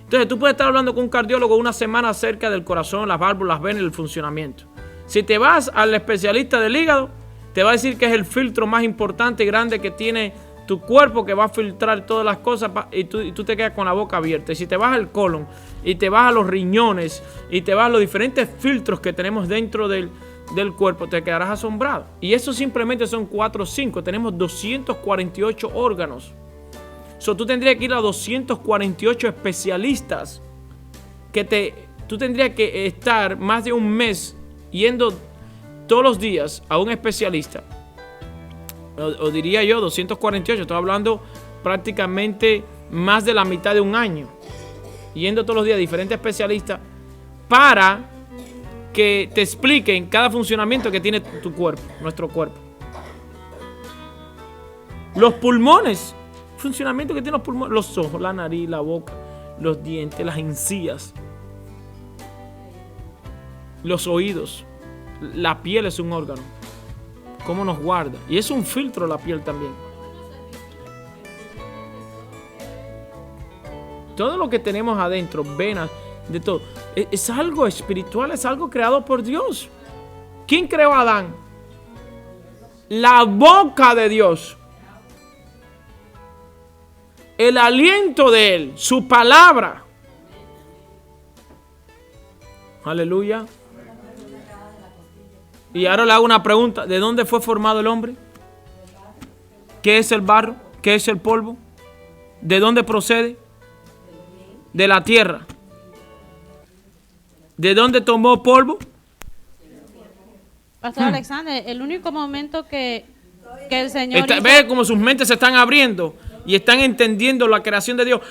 S3: Entonces tú puedes estar hablando con un cardiólogo una semana acerca del corazón, las válvulas, las venas y el funcionamiento. Si te vas al especialista del hígado, te va a decir que es el filtro más importante y grande que tiene tu cuerpo, que va a filtrar todas las cosas, y tú te quedas con la boca abierta. Y si te vas al colon y te vas a los riñones y te vas a los diferentes filtros que tenemos dentro del cuerpo, te quedarás asombrado. Y eso simplemente son 4 o 5. Tenemos 248 órganos. Tú tendrías que ir a 248 especialistas. Tú tendrías que estar más de un mes yendo todos los días a un especialista. O diría yo 248. Estoy hablando prácticamente más de la mitad de un año. Yendo todos los días a diferentes especialistas para que te expliquen cada funcionamiento que tiene tu cuerpo, nuestro cuerpo. Los pulmones, funcionamiento que tienen los pulmones, los ojos, la nariz, la boca, los dientes, las encías, los oídos. La piel es un órgano. Cómo nos guarda. Y es un filtro la piel también. Todo lo que tenemos adentro, venas, de todo, es algo espiritual, es algo creado por Dios. ¿Quién creó a Adán? La boca de Dios. El aliento de Él, su palabra. Aleluya. Y ahora le hago una pregunta. ¿De dónde fue formado el hombre? ¿Qué es el barro? ¿Qué es el polvo? ¿De dónde procede? De la tierra. ¿De dónde tomó polvo?
S4: Pastor Alexander, el único momento que el Señor
S3: ve cómo sus mentes se están abriendo y están entendiendo la creación de Dios.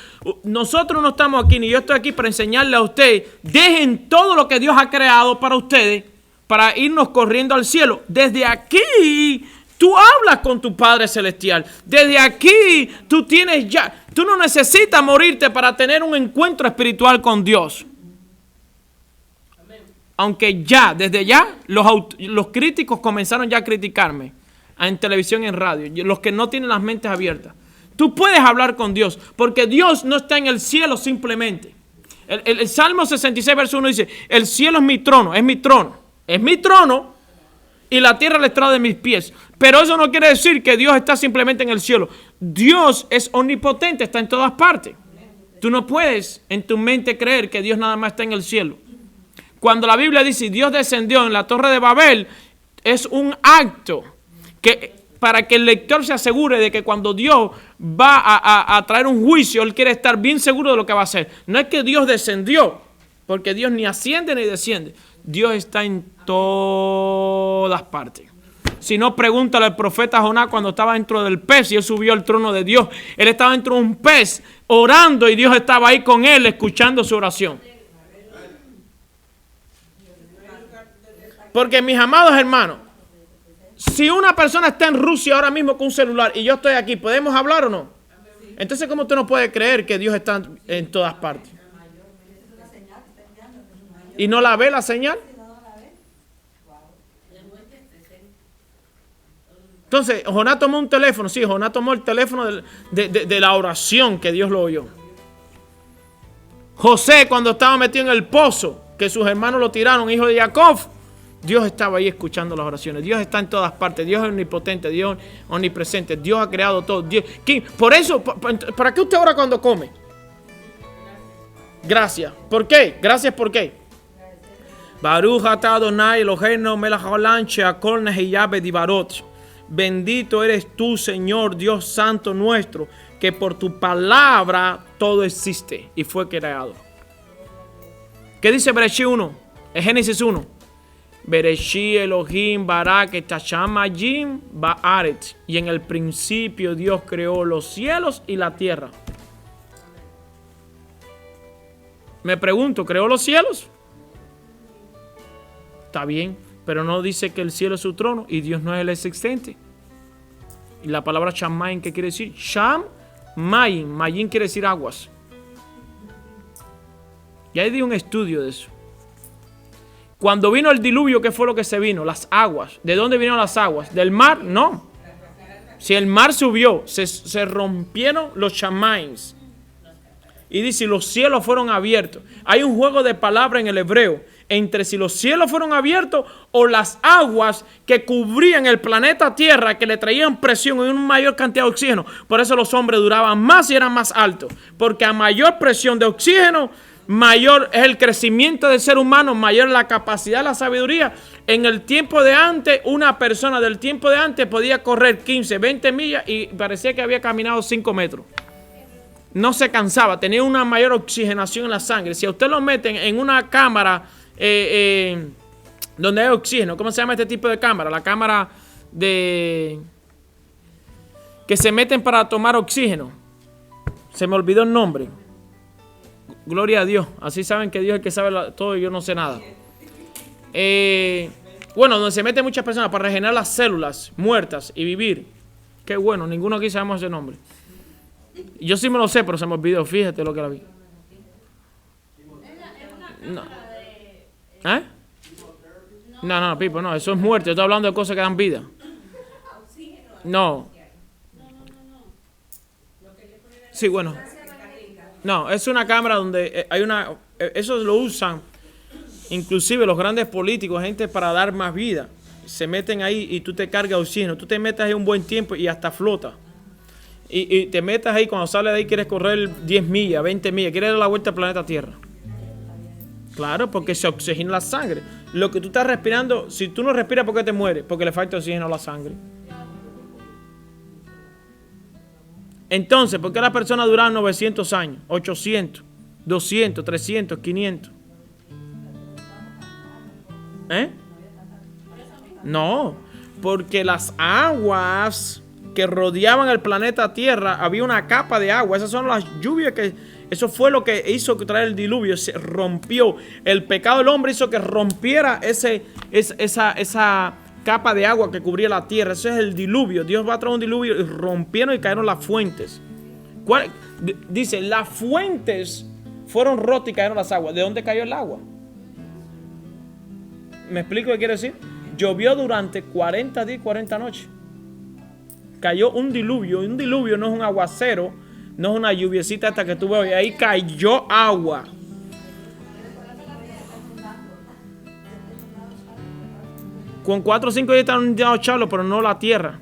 S3: Nosotros no estamos aquí, ni yo estoy aquí para enseñarle a ustedes. Dejen todo lo que Dios ha creado para ustedes, para irnos corriendo al cielo. Desde aquí tú hablas con tu Padre Celestial. Desde aquí tú no necesitas morirte para tener un encuentro espiritual con Dios. Aunque desde ya, los críticos comenzaron ya a criticarme en televisión y en radio, los que no tienen las mentes abiertas. Tú puedes hablar con Dios, porque Dios no está en el cielo simplemente. El Salmo 66, verso 1 dice, el cielo es mi trono, es mi trono y la tierra es el estrado de mis pies. Pero eso no quiere decir que Dios está simplemente en el cielo. Dios es omnipotente, está en todas partes. Tú no puedes en tu mente creer que Dios nada más está en el cielo. Cuando la Biblia dice Dios descendió en la torre de Babel, es un acto para que el lector se asegure de que cuando Dios va a traer un juicio, Él quiere estar bien seguro de lo que va a hacer. No es que Dios descendió, porque Dios ni asciende ni desciende. Dios está en todas partes. Si no, pregúntale al profeta Jonás cuando estaba dentro del pez y él subió al trono de Dios. Él estaba dentro de un pez orando y Dios estaba ahí con él escuchando su oración. Porque mis amados hermanos, si una persona está en Rusia ahora mismo con un celular y yo estoy aquí, ¿podemos hablar o no? Entonces, ¿cómo usted no puede creer que Dios está en todas partes? ¿Y no la ve la señal? Entonces, Jonás tomó un teléfono. Sí, Jonás tomó el teléfono de la oración que Dios lo oyó. José, cuando estaba metido en el pozo, que sus hermanos lo tiraron, hijo de Jacob, Dios estaba ahí escuchando las oraciones. Dios está en todas partes. Dios es omnipotente, Dios es omnipresente. Dios ha creado todo. Por eso, ¿para qué usted ora cuando come? Gracias. ¿Por qué? Gracias, ¿por qué? Baruch atah Adonai Eloheinu melech haolam she'akol nehiyah bedibarot. Bendito eres tú, Señor, Dios santo nuestro, que por tu palabra todo existe y fue creado. ¿Qué dice Bereshit 1? Génesis 1. Bereshit Elohim barak et hashem hayim ba'aretz. Y en el principio Dios creó los cielos y la tierra. Me pregunto, ¿creó los cielos? Está bien, pero no dice que el cielo es su trono y Dios no es el existente. Y la palabra Shamayim, ¿qué quiere decir? Shamayim, Mayim quiere decir aguas. Y ahí di un estudio de eso. Cuando vino el diluvio, ¿qué fue lo que se vino? Las aguas. ¿De dónde vinieron las aguas? ¿Del mar? No. Si el mar subió, se rompieron los chamains. Y dice, los cielos fueron abiertos. Hay un juego de palabras en el hebreo entre si los cielos fueron abiertos o las aguas que cubrían el planeta Tierra, que le traían presión y una mayor cantidad de oxígeno. Por eso los hombres duraban más y eran más altos. Porque a mayor presión de oxígeno, mayor es el crecimiento del ser humano, mayor la capacidad, la sabiduría. En el tiempo de antes, una persona del tiempo de antes podía correr 15, 20 millas y parecía que había caminado 5 metros. No se cansaba, tenía una mayor oxigenación en la sangre. Si a usted lo meten en una cámara donde hay oxígeno, ¿cómo se llama este tipo de cámara? La cámara de que se meten para tomar oxígeno. Se me olvidó el nombre. Gloria a Dios. Así saben que Dios es el que sabe todo y yo no sé nada. Bueno, donde se meten muchas personas para regenerar las células muertas y vivir. Qué bueno, ninguno aquí sabemos ese nombre. Yo sí me lo sé, pero se me olvidó. Fíjate lo que la vi. No. ¿Eh? No, Pipo, no. Eso es muerte. Yo estoy hablando de cosas que dan vida. No. Sí, bueno. No, es una cámara donde hay una... Eso lo usan inclusive los grandes políticos, gente para dar más vida. Se meten ahí y tú te cargas oxígeno. Tú te metes ahí un buen tiempo y hasta flota. Y te metas ahí, cuando sales de ahí quieres correr 10 millas, 20 millas, quieres dar la vuelta al planeta Tierra. Claro, porque se oxigena la sangre. Lo que tú estás respirando, si tú no respiras, ¿por qué te mueres? Porque le falta oxígeno a la sangre. Entonces, ¿por qué las personas duran 900 años, 800, 200, 300, 500? No, porque las aguas que rodeaban el planeta Tierra, había una capa de agua. Esas son las lluvias eso fue lo que hizo traer el diluvio. Se rompió. El pecado del hombre hizo que rompiera esa capa de agua que cubría la tierra. Eso es el diluvio. Dios va a traer un diluvio y rompieron y cayeron las fuentes. Dice, las fuentes fueron rotas y cayeron las aguas. ¿De dónde cayó el agua? ¿Me explico qué quiere decir? Llovió durante 40 días y 40 noches. Cayó un diluvio. Y un diluvio no es un aguacero, no es una lluviecita hasta que tú ves. Y ahí cayó agua. Con 4 o 5 días están inundados Charlos, pero no la tierra.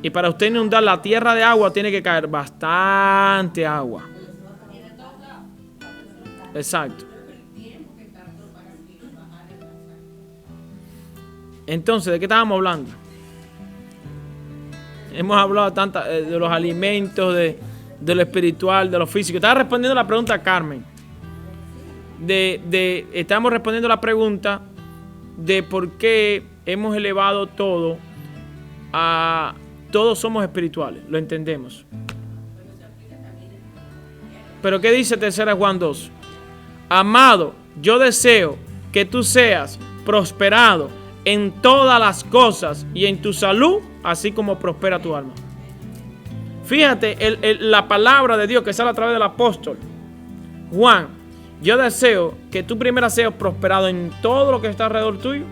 S3: Y para usted inundar la tierra de agua tiene que caer bastante agua. Exacto. Entonces, ¿de qué estábamos hablando? Hemos hablado de los alimentos, de lo espiritual, de lo físico. Estaba respondiendo la pregunta a Carmen. Estamos respondiendo la pregunta de por qué hemos elevado todo a... Todos somos espirituales, lo entendemos. Pero ¿qué dice 3 Juan 2? Amado, yo deseo que tú seas prosperado en todas las cosas y en tu salud, así como prospera tu alma. Fíjate la palabra de Dios que sale a través del apóstol Juan. Yo deseo que tú primero seas prosperado en todo lo que está alrededor tuyo.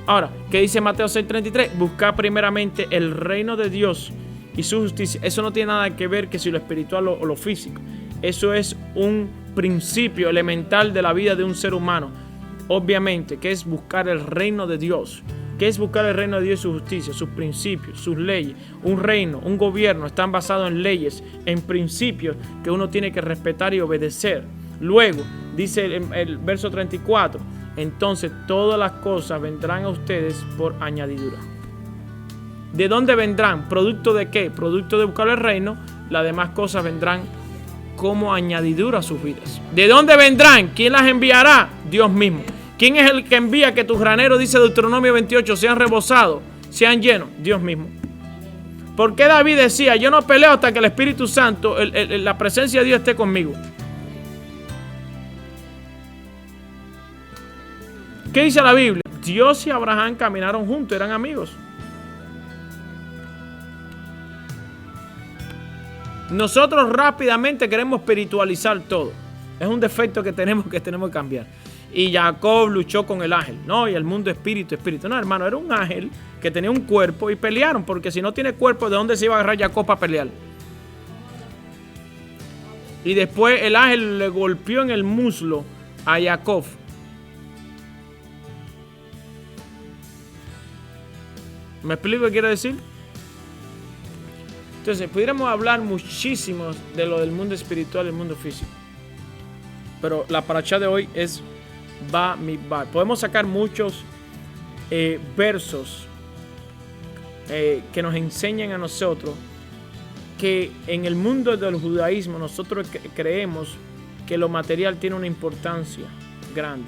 S3: Ahora, ¿qué dice Mateo 6:33? Buscar primeramente el reino de Dios y su justicia. Eso no tiene nada que ver que si lo espiritual o lo físico. Eso es un principio elemental de la vida de un ser humano. Obviamente, que es buscar el reino de Dios. ¿Qué es buscar el reino de Dios y su justicia? Sus principios, sus leyes. Un reino, un gobierno están basados en leyes, en principios que uno tiene que respetar y obedecer. Luego, dice el verso 34, entonces todas las cosas vendrán a ustedes por añadidura. ¿De dónde vendrán? ¿Producto de qué? Producto de buscar el reino. Las demás cosas vendrán como añadidura a sus vidas. ¿De dónde vendrán? ¿Quién las enviará? Dios mismo. ¿Quién es el que envía que tus graneros, dice Deuteronomio 28, sean rebosados, sean llenos? Dios mismo. ¿Por qué David decía, yo no peleo hasta que el Espíritu Santo, la presencia de Dios esté conmigo? ¿Qué dice la Biblia? Dios y Abraham caminaron juntos, eran amigos. Nosotros rápidamente queremos espiritualizar todo. Es un defecto que tenemos que cambiar. Y Jacob luchó con el ángel. No, y el mundo espíritu. No, hermano, era un ángel que tenía un cuerpo y pelearon, porque si no tiene cuerpo, ¿de dónde se iba a agarrar Jacob para pelear? Y después el ángel le golpeó en el muslo a Jacob. ¿Me explico qué quiere decir? Entonces, pudiéramos hablar muchísimo de lo del mundo espiritual y el mundo físico. Pero la paracha de hoy es Bamidbar. Podemos sacar muchos versos que nos enseñan a nosotros que en el mundo del judaísmo nosotros creemos que lo material tiene una importancia grande.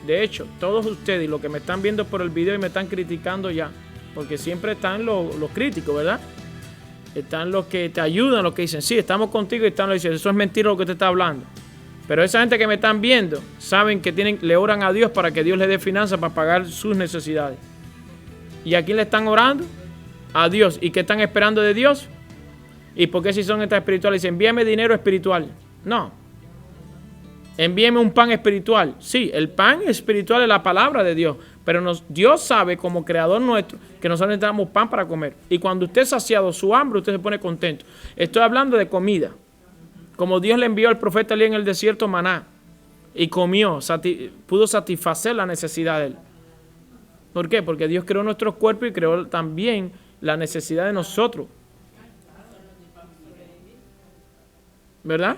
S3: De hecho, todos ustedes, los que me están viendo por el video y me están criticando ya, porque siempre están los críticos, ¿verdad? Están los que te ayudan, los que dicen, sí, estamos contigo, y están los que dicen, eso es mentira lo que te está hablando. Pero esa gente que me están viendo, saben que le oran a Dios para que Dios les dé finanzas para pagar sus necesidades. ¿Y a quién le están orando? A Dios. ¿Y qué están esperando de Dios? ¿Y por qué si son estas espirituales? Dicen, envíame dinero espiritual. No. Envíeme un pan espiritual. Sí, el pan espiritual es la palabra de Dios. Pero Dios sabe, como creador nuestro, que nosotros necesitamos pan para comer. Y cuando usted ha saciado su hambre, usted se pone contento. Estoy hablando de comida. Como Dios le envió al profeta Elías en el desierto maná. Y comió, pudo satisfacer la necesidad de él. ¿Por qué? Porque Dios creó nuestros cuerpos y creó también la necesidad de nosotros. ¿Verdad?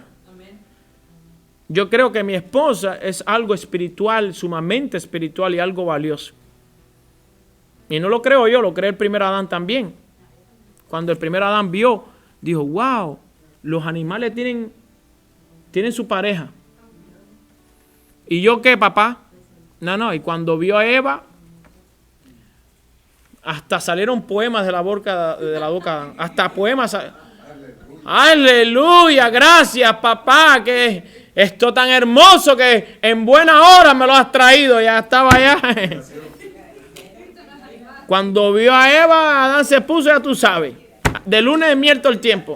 S3: Yo creo que mi esposa es algo espiritual, sumamente espiritual y algo valioso. Y no lo creo yo, lo cree el primer Adán también. Cuando el primer Adán vio, dijo, wow, los animales tienen su pareja. ¿Y yo qué, papá? No, y cuando vio a Eva, hasta salieron poemas de la boca de Adán. Hasta poemas. Aleluya, gracias, papá, que esto tan hermoso que en buena hora me lo has traído. Ya estaba allá. Cuando vio a Eva, Adán se puso, ya tú sabes, de lunes de miel todo el tiempo.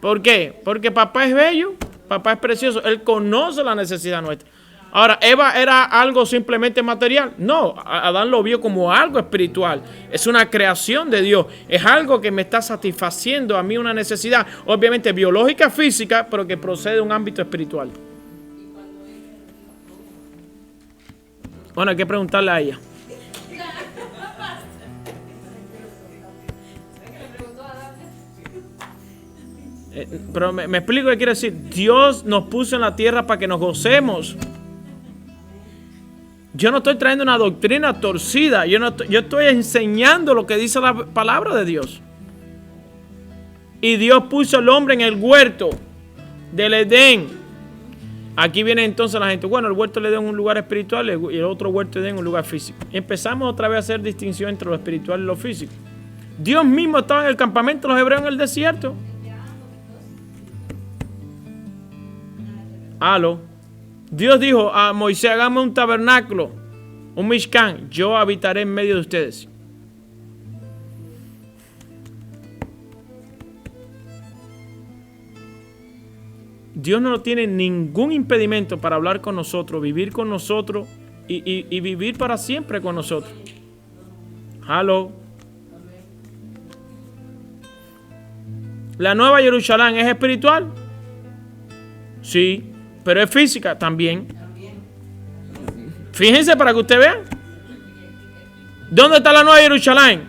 S3: ¿Por qué? Porque papá es bello, papá es precioso, él conoce la necesidad nuestra. Ahora, ¿Eva era algo simplemente material? No, Adán lo vio como algo espiritual. Es una creación de Dios. Es algo que me está satisfaciendo a mí una necesidad, obviamente biológica, física, pero que procede de un ámbito espiritual. Bueno, hay que preguntarle a ella. Pero me explico qué quiere decir. Dios nos puso en la tierra para que nos gocemos. Yo no estoy trayendo una doctrina torcida. Yo estoy enseñando lo que dice la palabra de Dios. Y Dios puso al hombre en el huerto del Edén. Aquí viene entonces la gente. Bueno, el huerto del Edén es un lugar espiritual y el otro huerto del Edén es un lugar físico. Empezamos otra vez a hacer distinción entre lo espiritual y lo físico. Dios mismo estaba en el campamento de los hebreos en el desierto. Aló. Dios dijo a Moisés, hágame un tabernáculo, un mishkan, yo habitaré en medio de ustedes. Dios no tiene ningún impedimento para hablar con nosotros, vivir con nosotros y vivir para siempre con nosotros. Aló. ¿La Nueva Jerusalén es espiritual? Sí. Pero es física también. Fíjense para que usted vea. ¿Dónde está la Nueva Jerusalén?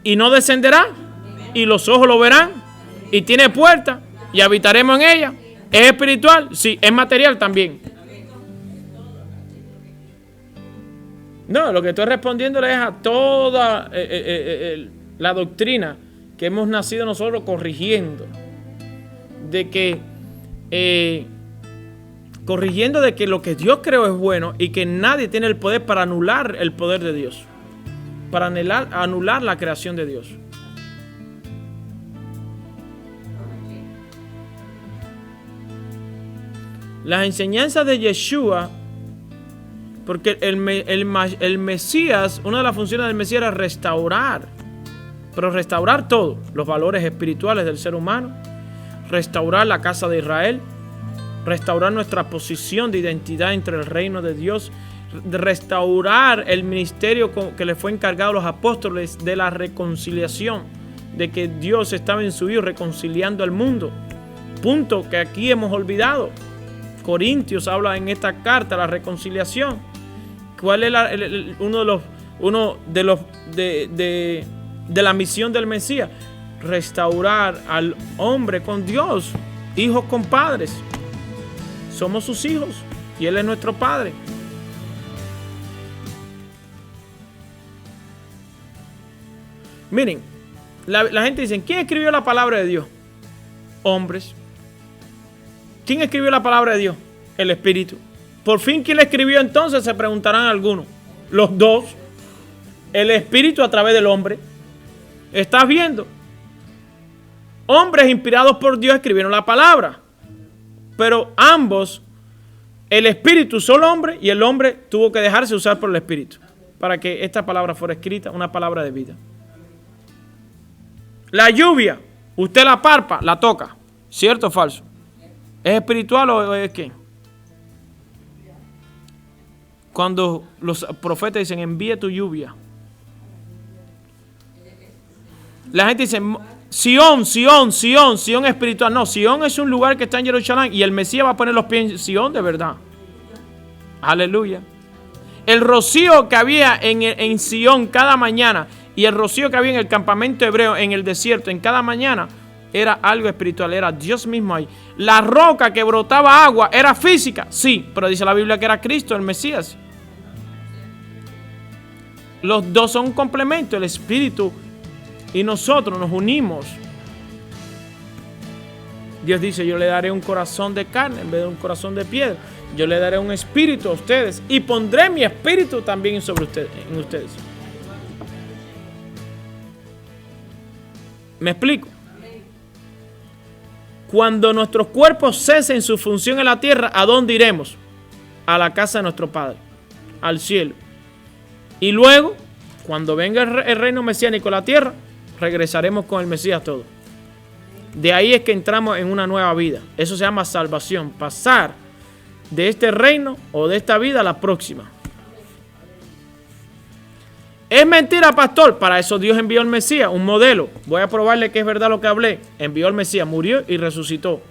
S3: Y no descenderá. Y los ojos lo verán. Y tiene puerta. Y habitaremos en ella. ¿Es espiritual? Sí. ¿Es material también? No, lo que estoy respondiéndole es a toda la doctrina que hemos nacido nosotros corrigiendo. De que corrigiendo de que lo que Dios creó es bueno y que nadie tiene el poder para anular el poder de Dios, para anular la creación de Dios. Las enseñanzas de Yeshua, porque el Mesías, una de las funciones del Mesías era restaurar, pero restaurar todo, los valores espirituales del ser humano, restaurar la casa de Israel, restaurar nuestra posición de identidad entre el reino de Dios, restaurar el ministerio que le fue encargado a los apóstoles de la reconciliación, de que Dios estaba en su Hijo reconciliando al mundo. Punto que aquí hemos olvidado. Corintios habla en esta carta de la reconciliación. ¿Cuál es uno de la misión del Mesías? Restaurar al hombre con Dios, hijos con padres. Somos sus hijos y Él es nuestro Padre. Miren, la gente dice, ¿quién escribió la palabra de Dios? Hombres. ¿Quién escribió la palabra de Dios? El Espíritu. Por fin, ¿quién la escribió entonces? Se preguntarán algunos. Los dos. El Espíritu a través del hombre. ¿Estás viendo? Hombres inspirados por Dios escribieron la palabra. Pero ambos, el Espíritu usó al hombre y el hombre tuvo que dejarse usar por el Espíritu para que esta palabra fuera escrita, una palabra de vida. La lluvia, usted la palpa, la toca. ¿Cierto o falso? ¿Es espiritual o es qué? Cuando los profetas dicen, envía tu lluvia. La gente dice, Sión espiritual. No, Sión es un lugar que está en Jerusalén y el Mesías va a poner los pies en Sión de verdad. Aleluya. El rocío que había en Sión cada mañana y el rocío que había en el campamento hebreo, en el desierto, en cada mañana, era algo espiritual, era Dios mismo ahí. La roca que brotaba agua era física, sí, pero dice la Biblia que era Cristo, el Mesías. Los dos son un complemento, el Espíritu y nosotros nos unimos. Dios dice, yo le daré un corazón de carne en vez de un corazón de piedra. Yo le daré un espíritu a ustedes y pondré mi espíritu también sobre ustedes, en ustedes. ¿Me explico? Cuando nuestros cuerpos cesen su función en la tierra, ¿a dónde iremos? A la casa de nuestro Padre, al cielo. Y luego, cuando venga el reino mesiánico a la tierra, regresaremos con el Mesías todo. De ahí es que entramos en una nueva vida. Eso se llama salvación. Pasar de este reino o de esta vida a la próxima. ¿Es mentira, pastor? Para eso Dios envió al Mesías, un modelo. Voy a probarle que es verdad lo que hablé. Envió al Mesías, murió y resucitó.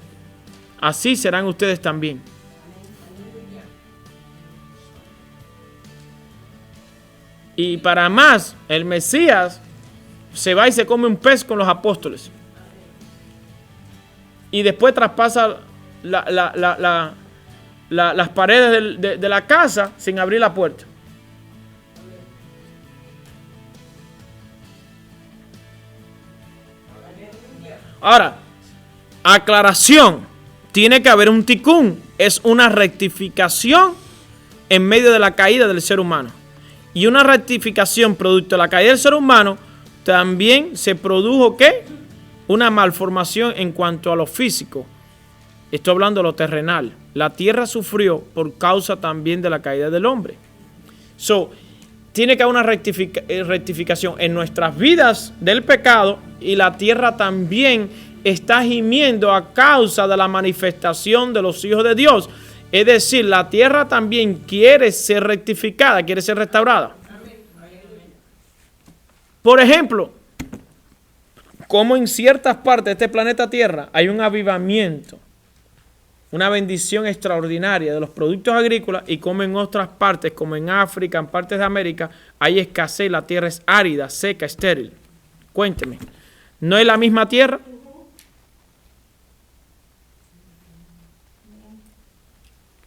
S3: Así serán ustedes también. Y para más, el Mesías se va y se come un pez con los apóstoles. Y después traspasa las paredes de la casa sin abrir la puerta. Ahora, aclaración, tiene que haber un tikkun, es una rectificación en medio de la caída del ser humano. Y una rectificación producto de la caída del ser humano, también se produjo ¿qué? Una malformación en cuanto a lo físico. Estoy hablando de lo terrenal. La tierra sufrió por causa también de la caída del hombre. Tiene que haber una rectificación en nuestras vidas del pecado y la tierra también está gimiendo a causa de la manifestación de los hijos de Dios. Es decir, la tierra también quiere ser rectificada, quiere ser restaurada. Por ejemplo, como en ciertas partes de este planeta Tierra hay un avivamiento, una bendición extraordinaria de los productos agrícolas y como en otras partes, como en África, en partes de América, hay escasez, la tierra es árida, seca, estéril. Cuénteme, ¿no es la misma tierra?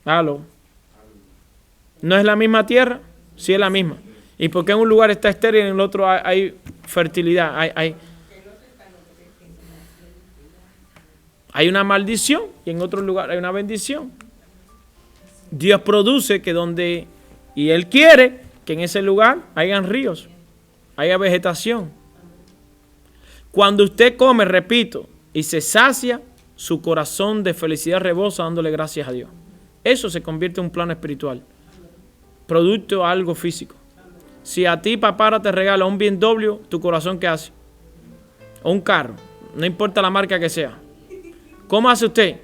S3: ¿Aló? ¿No es la misma tierra? Sí es la misma. ¿Y por qué en un lugar está estéril y en el otro hay fertilidad? Hay una maldición y en otro lugar hay una bendición. Dios produce que donde, y Él quiere que en ese lugar hayan ríos, haya vegetación. Cuando usted come, repito, y se sacia, su corazón de felicidad rebosa dándole gracias a Dios. Eso se convierte en un plano espiritual, producto de algo físico. Si a ti papá te regala un BMW, tu corazón ¿qué hace? O un carro, no importa la marca que sea. ¿Cómo hace usted?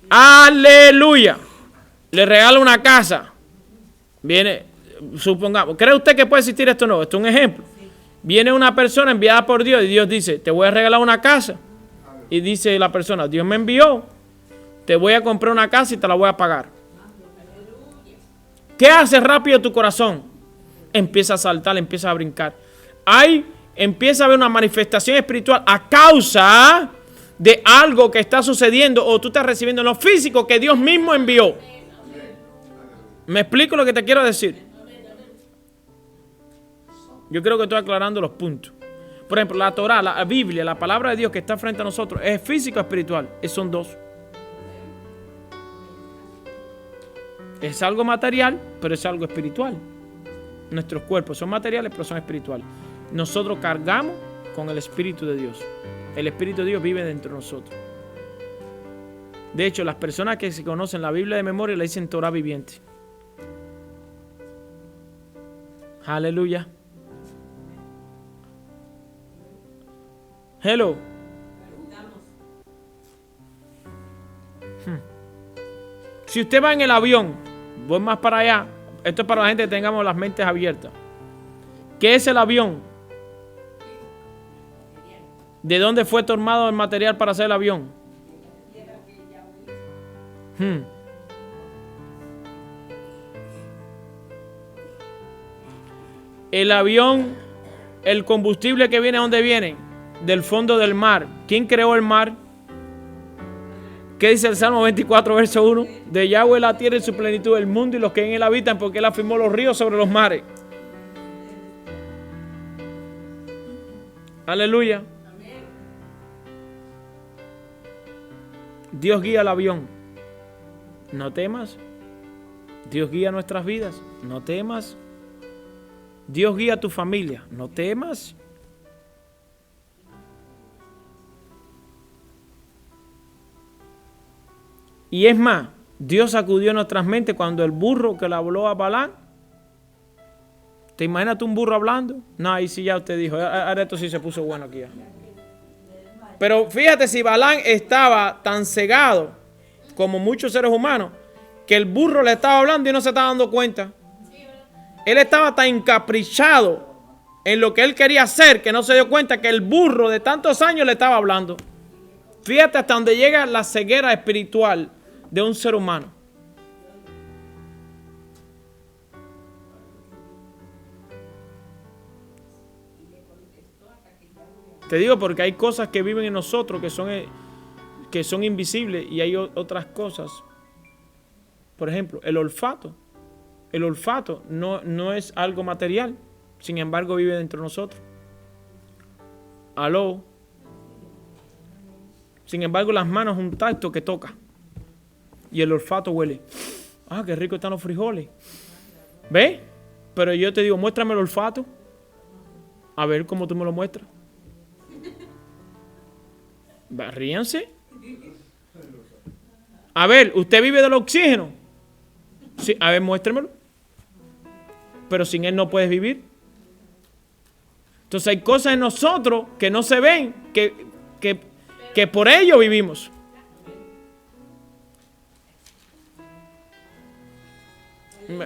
S3: ¡Aleluya! Le regala una casa. Viene, supongamos, ¿cree usted que puede existir esto? No, esto es un ejemplo. Viene una persona enviada por Dios y Dios dice, te voy a regalar una casa. Y dice la persona, Dios me envió, te voy a comprar una casa y te la voy a pagar. ¿Qué hace rápido tu corazón? Empieza a saltar, empieza a brincar. Ahí empieza a haber una manifestación espiritual a causa de algo que está sucediendo o tú estás recibiendo en lo físico que Dios mismo envió. ¿Me explico lo que te quiero decir? Yo creo que estoy aclarando los puntos. Por ejemplo, la Torah, la Biblia, la palabra de Dios que está frente a nosotros, ¿es físico o espiritual? Son dos. Es algo material, pero es algo espiritual. Nuestros cuerpos son materiales, pero son espirituales. Nosotros cargamos con el Espíritu de Dios. El Espíritu de Dios vive dentro de nosotros. De hecho, las personas que se conocen la Biblia de memoria le dicen Torah viviente. Aleluya. Hello. Si usted va en el avión, voy más para allá. Esto es para la gente que tengamos las mentes abiertas. ¿Qué es el avión? ¿De dónde fue tomado el material para hacer el avión? El avión, el combustible que viene, ¿de dónde viene? Del fondo del mar. ¿Quién creó el mar? ¿Qué dice el Salmo 24, verso 1? De Yahweh la tierra y su plenitud, el mundo y los que en él habitan, porque él afirmó los ríos sobre los mares. Aleluya. Dios guía el avión. No temas. Dios guía nuestras vidas. No temas. Dios guía a tu familia. No temas. Y es más, Dios sacudió nuestras mentes cuando el burro que le habló a Balán. ¿Te imaginas tú un burro hablando? No, ahí sí ya usted dijo. Ahora esto sí se puso bueno aquí ya. Pero fíjate si Balán estaba tan cegado como muchos seres humanos que el burro le estaba hablando y no se estaba dando cuenta. Él estaba tan encaprichado en lo que él quería hacer que no se dio cuenta que el burro de tantos años le estaba hablando. Fíjate hasta donde llega la ceguera espiritual de un ser humano. Te digo porque hay cosas que viven en nosotros que son invisibles y hay otras cosas. Por ejemplo, el olfato. El olfato no es algo material, sin embargo vive dentro de nosotros. Aló. Sin embargo, las manos es un tacto que toca. Y el olfato huele. Ah, qué rico están los frijoles. ¿Ves? Pero yo te digo, muéstrame el olfato. A ver cómo tú me lo muestras. Ríanse. A ver, ¿usted vive del oxígeno? Sí, a ver, muéstremelo. Pero sin él no puedes vivir. Entonces hay cosas en nosotros que no se ven, que por ello vivimos.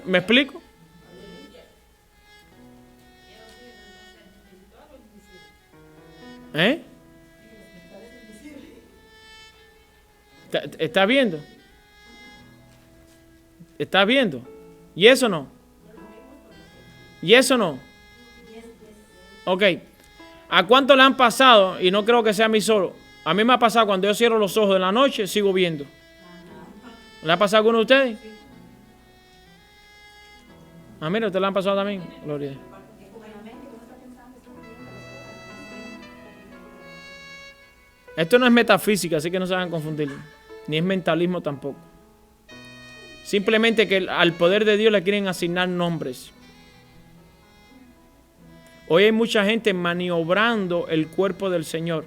S3: ¿Me explico? ¿Eh? ¿Estás viendo? ¿Estás viendo? ¿Y eso no? ¿Y eso no? Ok. ¿A cuánto le han pasado? Y no creo que sea a mí solo. A mí me ha pasado cuando yo cierro los ojos de la noche, sigo viendo. ¿Le ha pasado a alguno de ustedes? Ah, mira, ¿usted le han pasado también? Gloria a Dios. Esto no es metafísica, así que no se van a confundir. Ni es mentalismo tampoco. Simplemente que al poder de Dios le quieren asignar nombres. Hoy hay mucha gente maniobrando el cuerpo del Señor.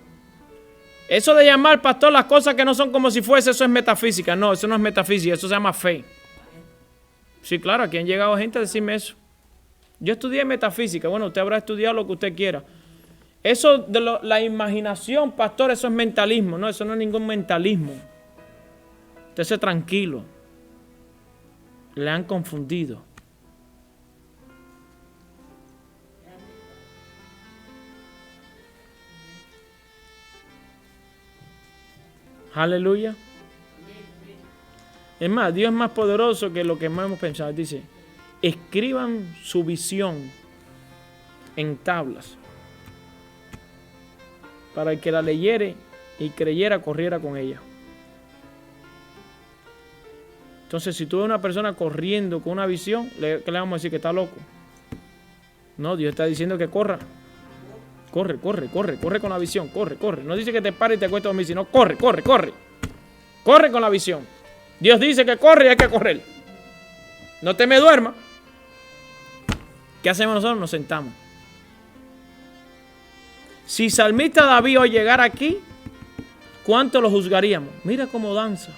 S3: Eso de llamar, pastor, las cosas que no son como si fuese, eso es metafísica. No, eso no es metafísica, eso se llama fe. Sí, claro, aquí han llegado gente a decirme eso. Yo estudié metafísica. Bueno, usted habrá estudiado lo que usted quiera. Eso de la imaginación, pastor, eso es mentalismo. No, eso no es ningún mentalismo. Usted esté tranquilo. Le han confundido. Aleluya. Es más, Dios es más poderoso que lo que más hemos pensado. Dice, escriban su visión en tablas, para el que la leyere y creyera, corriera con ella. Entonces, si tú ves una persona corriendo con una visión, ¿qué le vamos a decir? Que está loco. No, Dios está diciendo que corra. Corre con la visión, corre. No dice que te pare y te acuestes a dormir, sino corre. Corre con la visión. Dios dice que corre y hay que correr. No te me duermas. ¿Qué hacemos nosotros? Nos sentamos. Si salmista David hoy llegara aquí, ¿cuánto lo juzgaríamos? Mira cómo danza.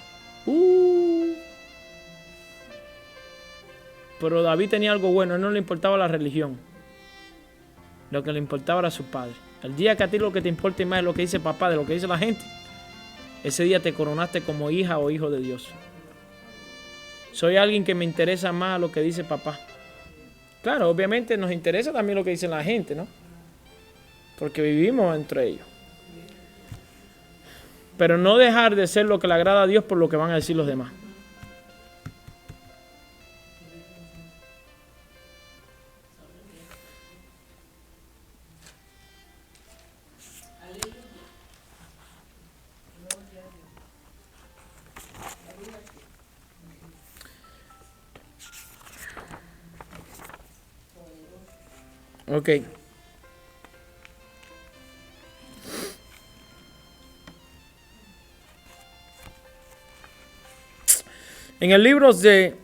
S3: Pero David tenía algo bueno, a él no le importaba la religión. Lo que le importaba era su padre. El día que a ti lo que te importa más es lo que dice papá, de lo que dice la gente, ese día te coronaste como hija o hijo de Dios. Soy alguien que me interesa más lo que dice papá. Claro, obviamente nos interesa también lo que dice la gente, ¿no? Porque vivimos entre ellos. Pero no dejar de ser lo que le agrada a Dios por lo que van a decir los demás. Ok. En el libro de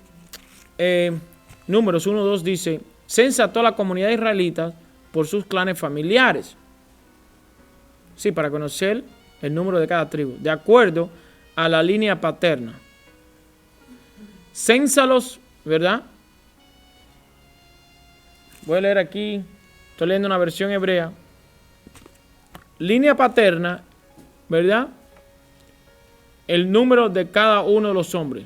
S3: Números 1-2 dice, censa a toda la comunidad israelita por sus clanes familiares. Sí, para conocer el número de cada tribu, de acuerdo a la línea paterna. Cénsalos, ¿verdad? Voy a leer aquí, estoy leyendo una versión hebrea. Línea paterna, ¿verdad? El número de cada uno de los hombres.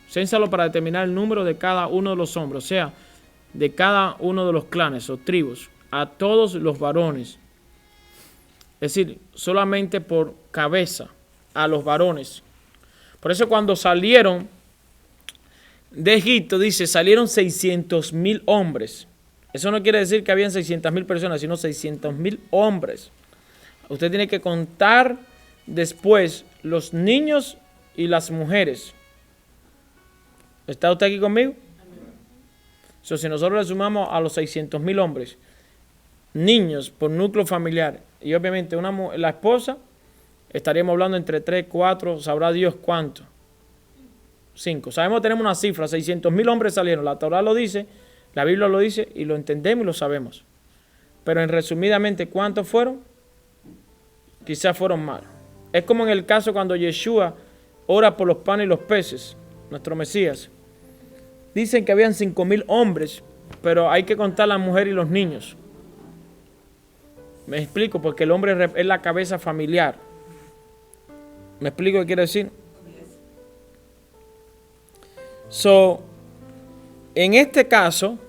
S3: Cénsalo para determinar el número de cada uno de los hombres, o sea, de cada uno de los clanes o tribus, a todos los varones. Es decir, solamente por cabeza, a los varones. Por eso cuando salieron de Egipto, dice, salieron 600,000 hombres. Eso no quiere decir que habían 600,000 personas, sino 600,000 hombres. Usted tiene que contar después los niños y las mujeres. ¿Está usted aquí conmigo? Si nosotros le sumamos a los 600,000 hombres, niños por núcleo familiar, y obviamente la esposa, estaríamos hablando entre 3, 4, sabrá Dios cuánto. 5. Sabemos, tenemos una cifra, 600,000 hombres salieron. La Torah lo dice, la Biblia lo dice, y lo entendemos y lo sabemos. Pero en resumidamente, ¿cuántos fueron? Quizás fueron más. Es como en el caso cuando Yeshua ora por los panes y los peces, nuestro Mesías. Dicen que habían 5,000 hombres, pero hay que contar las mujeres y los niños. Me explico, porque el hombre es la cabeza familiar. ¿Me explico qué quiere decir? En este caso,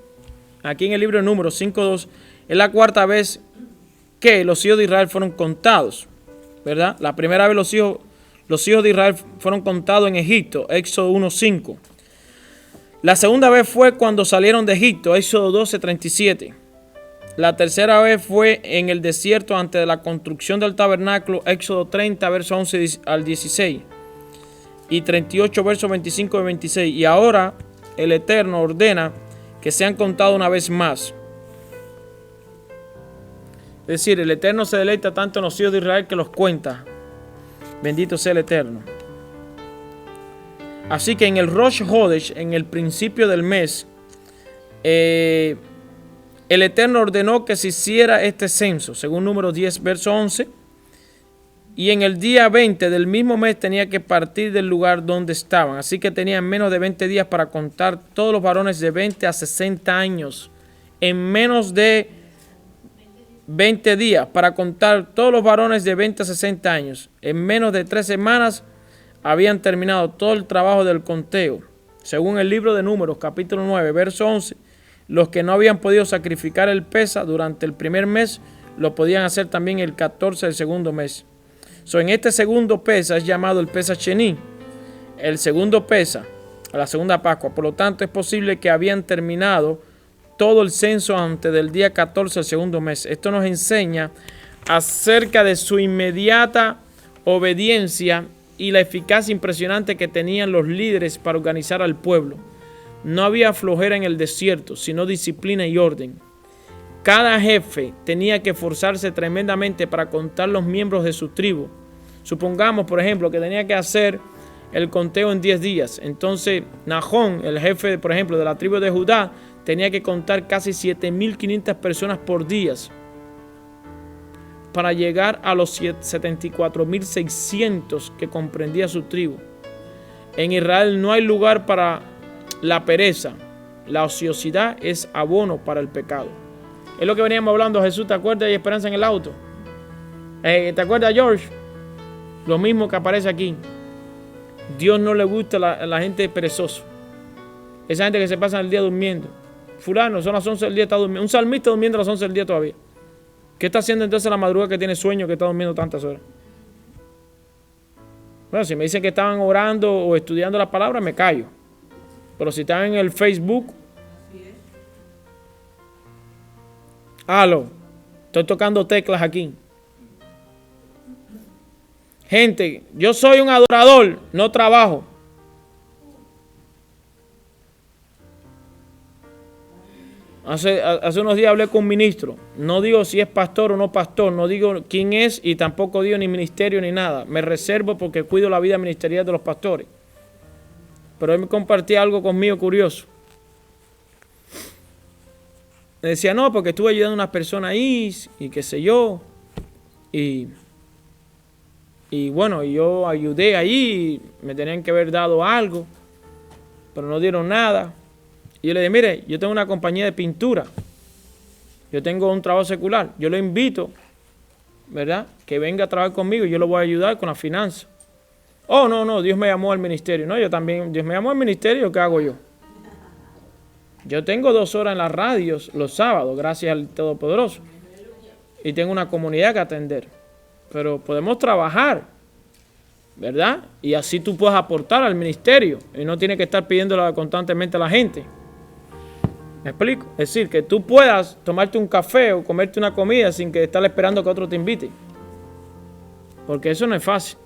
S3: aquí en el libro de Números 5:2, es la cuarta vez que los hijos de Israel fueron contados, ¿verdad? La primera vez los hijos de Israel fueron contados en Egipto, Éxodo 1:5. La segunda vez fue cuando salieron de Egipto, Éxodo 12:37. La tercera vez fue en el desierto antes de la construcción del tabernáculo, Éxodo 30, versos 11 al 16. Y 38, versos 25 y 26. Y ahora el Eterno ordena que sean contados una vez más. Es decir, el Eterno se deleita tanto en los hijos de Israel que los cuenta. Bendito sea el Eterno. Así que en el Rosh Hodesh, en el principio del mes, el Eterno ordenó que se hiciera este censo, según Números 10, verso 11. Y en el día 20 del mismo mes tenía que partir del lugar donde estaban. Así que tenían menos de 20 días para contar todos los varones de 20 a 60 años. En menos de 20 días para contar todos los varones de 20 a 60 años. En menos de 3 semanas habían terminado todo el trabajo del conteo. Según el libro de Números, capítulo 9, verso 11, los que no habían podido sacrificar el pesa durante el primer mes, lo podían hacer también el 14 del segundo mes. En este segundo Pesa es llamado el Pesa Sheni, el segundo Pesa, la segunda Pascua. Por lo tanto, es posible que habían terminado todo el censo antes del día 14 del segundo mes. Esto nos enseña acerca de su inmediata obediencia y la eficacia impresionante que tenían los líderes para organizar al pueblo. No había flojera en el desierto, sino disciplina y orden. Cada jefe tenía que esforzarse tremendamente para contar los miembros de su tribu. Supongamos, por ejemplo, que tenía que hacer el conteo en 10 días. Entonces, Nahón, el jefe, por ejemplo, de la tribu de Judá, tenía que contar casi 7.500 personas por día para llegar a los 74.600 que comprendía su tribu. En Israel no hay lugar para la pereza. La ociosidad es abono para el pecado. Es lo que veníamos hablando, Jesús, ¿te acuerdas? Y Esperanza en el auto. ¿Te acuerdas, George? Lo mismo que aparece aquí. Dios no le gusta la gente perezosa. Esa gente que se pasa el día durmiendo. Fulano, son las 11 del día, está durmiendo. Un salmista durmiendo a las 11 del día todavía. ¿Qué está haciendo entonces la madrugada que tiene sueño, que está durmiendo tantas horas? Bueno, si me dicen que estaban orando o estudiando la palabra, me callo. Pero si están en el Facebook, aló, estoy tocando teclas aquí. Gente, yo soy un adorador, no trabajo. Hace unos días hablé con un ministro. No digo si es pastor o no pastor, no digo quién es y tampoco digo ni ministerio ni nada. Me reservo porque cuido la vida ministerial de los pastores. Pero él me compartía algo conmigo curioso. Me decía, no, porque estuve ayudando a unas personas ahí y qué sé yo. Y bueno, yo ayudé ahí, me tenían que haber dado algo, pero no dieron nada. Y yo le dije, mire, yo tengo una compañía de pintura, yo tengo un trabajo secular, yo lo invito, ¿verdad? Que venga a trabajar conmigo y yo lo voy a ayudar con la finanza. Oh, no, Dios me llamó al ministerio. No, yo también, Dios me llamó al ministerio, ¿qué hago yo? Yo tengo 2 horas en las radios los sábados, gracias al Todopoderoso. Y tengo una comunidad que atender. Pero podemos trabajar, ¿verdad? Y así tú puedes aportar al ministerio y no tienes que estar pidiéndolo constantemente a la gente. ¿Me explico? Es decir, que tú puedas tomarte un café o comerte una comida sin que estar esperando que otro te invite. Porque eso no es fácil.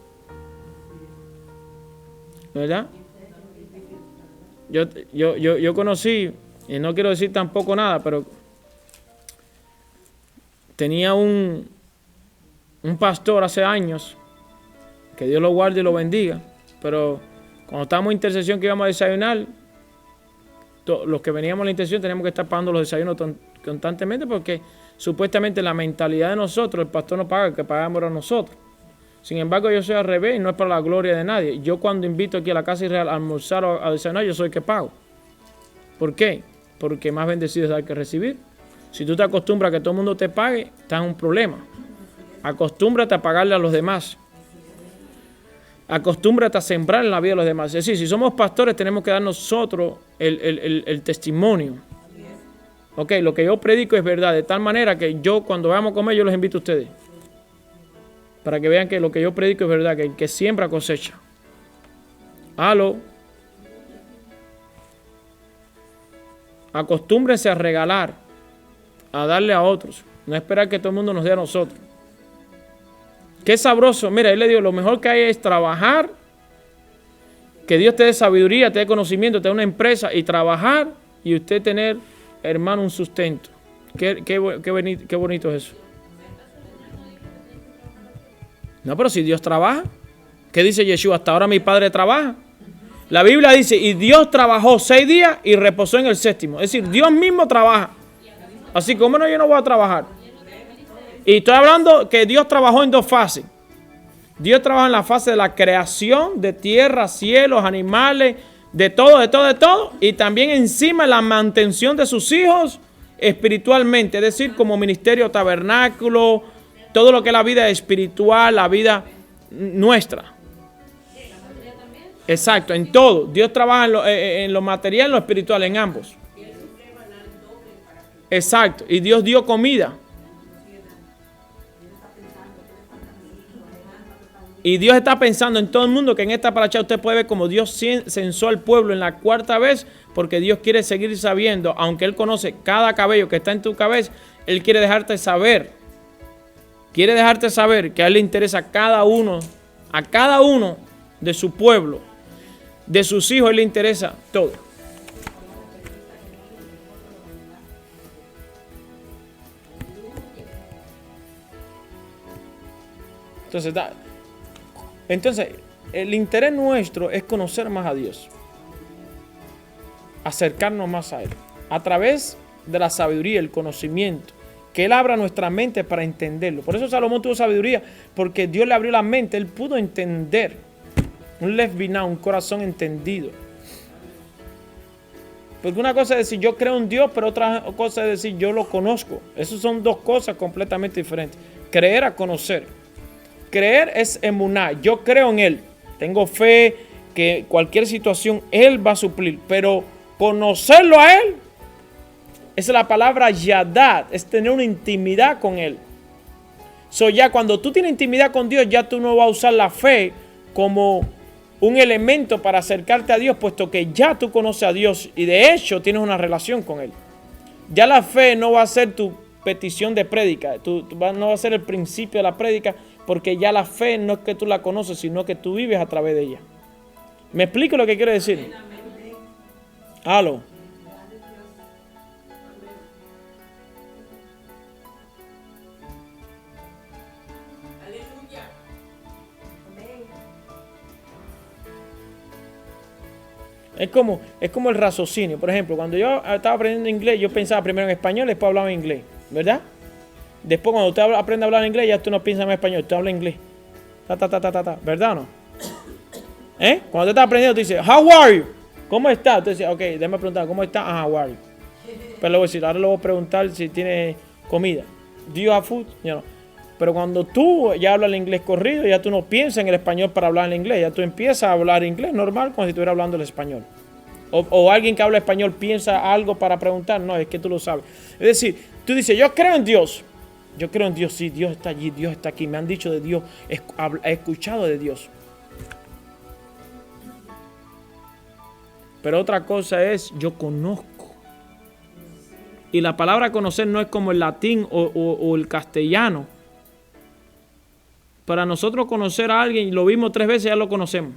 S3: ¿Verdad? Yo conocí, y no quiero decir tampoco nada, pero tenía un pastor hace años, que Dios lo guarde y lo bendiga, pero cuando estábamos en intercesión que íbamos a desayunar, los que veníamos a la intercesión teníamos que estar pagando los desayunos constantemente porque supuestamente la mentalidad de nosotros, el pastor no paga, el que pagamos era nosotros. Sin embargo, yo soy al revés y no es para la gloria de nadie. Yo cuando invito aquí a la Casa Israel a almorzar o a desayunar, yo soy el que pago. ¿Por qué? Porque más bendecido es dar que recibir. Si tú te acostumbras a que todo el mundo te pague, estás en un problema. Acostúmbrate a pagarle a los demás. Acostúmbrate a sembrar en la vida de los demás. Es decir, si somos pastores tenemos que dar nosotros el testimonio. Ok, lo que yo predico es verdad, de tal manera que yo cuando vamos a comer yo los invito a ustedes. Para que vean que lo que yo predico es verdad, que el que siembra cosecha. Aló. Acostúmbrense a regalar, a darle a otros. No esperar que todo el mundo nos dé a nosotros. Qué sabroso. Mira, él le digo, lo mejor que hay es trabajar, que Dios te dé sabiduría, te dé conocimiento, te dé una empresa y trabajar y usted tener, hermano, un sustento. Qué bonito es eso. No, pero si Dios trabaja, ¿qué dice Yeshua? Hasta ahora mi Padre trabaja. La Biblia dice, y Dios trabajó 6 días y reposó en el 7º. Es decir, Dios mismo trabaja. Así como no, yo no voy a trabajar. Y estoy hablando que Dios trabajó en 2 fases. Dios trabaja en la fase de la creación de tierra, cielos, animales, de todo. Y también encima la mantención de sus hijos espiritualmente. Es decir, como ministerio tabernáculo, todo lo que es la vida espiritual, la vida nuestra. Exacto, en todo. Dios trabaja en lo material, en lo espiritual, en ambos. Exacto, y Dios dio comida. Y Dios está pensando en todo el mundo, que en esta paracha usted puede ver como Dios censó al pueblo en la cuarta vez, porque Dios quiere seguir sabiendo, aunque Él conoce cada cabello que está en tu cabeza, Él quiere dejarte saber. Quiere dejarte saber que a Él le interesa a cada uno de su pueblo, de sus hijos, Él le interesa todo. Entonces, el interés nuestro es conocer más a Dios, acercarnos más a Él, a través de la sabiduría, el conocimiento, que Él abra nuestra mente para entenderlo. Por eso Salomón tuvo sabiduría, porque Dios le abrió la mente, Él pudo entender. Un lesbina, un corazón entendido. Porque una cosa es decir yo creo en Dios, pero otra cosa es decir yo lo conozco. Esas son dos cosas completamente diferentes. Creer a conocer. Creer es emuná, yo creo en Él. Tengo fe que cualquier situación Él va a suplir, pero conocerlo a Él, esa es la palabra yadad, es tener una intimidad con Él. Ya cuando tú tienes intimidad con Dios, ya tú no vas a usar la fe como un elemento para acercarte a Dios, puesto que ya tú conoces a Dios y de hecho tienes una relación con Él. Ya la fe no va a ser tu petición de prédica, no va a ser el principio de la prédica, porque ya la fe no es que tú la conoces, sino que tú vives a través de ella. ¿Me explico lo que quiero decir? Aló. Es como el raciocinio. Por ejemplo, cuando yo estaba aprendiendo inglés, yo pensaba primero en español, después hablaba en inglés, ¿verdad? Después cuando usted aprende a hablar inglés, ya tú no piensas en español, tú hablas inglés. ¿Verdad o no? Cuando tú estás aprendiendo, tú dices, how are you? ¿Cómo estás? Tú dices, ok, déjame preguntar, ¿cómo estás? How are you? Pero luego decir, ahora le voy a preguntar si tiene comida. Do you have food? No. Pero cuando tú ya hablas el inglés corrido, ya tú no piensas en el español para hablar en inglés. Ya tú empiezas a hablar inglés normal como si estuviera hablando el español. O alguien que habla español piensa algo para preguntar. No, es que tú lo sabes. Es decir, tú dices, yo creo en Dios. Yo creo en Dios, sí, Dios está allí, Dios está aquí. Me han dicho de Dios, he escuchado de Dios. Pero otra cosa es, yo conozco. Y la palabra conocer no es como el latín o el castellano. Para nosotros conocer a alguien, lo vimos 3 veces, ya lo conocemos.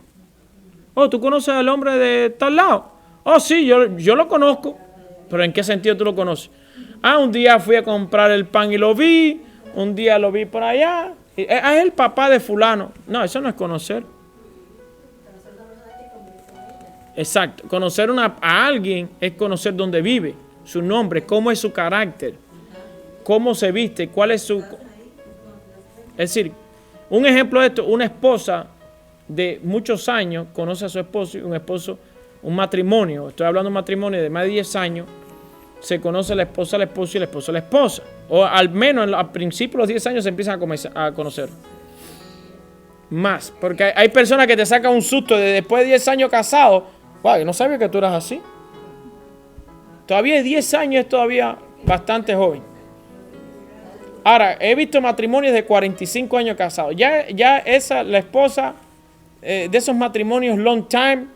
S3: Oh, ¿tú conoces al hombre de tal lado? Oh, sí, yo lo conozco. ¿Pero en qué sentido tú lo conoces? Ah, un día fui a comprar el pan y lo vi. Un día lo vi por allá. Es el papá de fulano. No, eso no es conocer. Exacto. Conocer a alguien es conocer dónde vive, su nombre, cómo es su carácter, cómo se viste, cuál es su... Es decir, un ejemplo de esto, una esposa de muchos años conoce a su esposo y un matrimonio, estoy hablando de un matrimonio de más de 10 años, se conoce la esposa al esposo y el esposo a la esposa. O al menos al principio de los 10 años se empiezan a conocer. Más, porque hay personas que te sacan un susto de después de 10 años casados. Wow, no sabía que tú eras así. Todavía 10 años es todavía bastante joven. Ahora, he visto matrimonios de 45 años casados. Ya la esposa de esos matrimonios long time,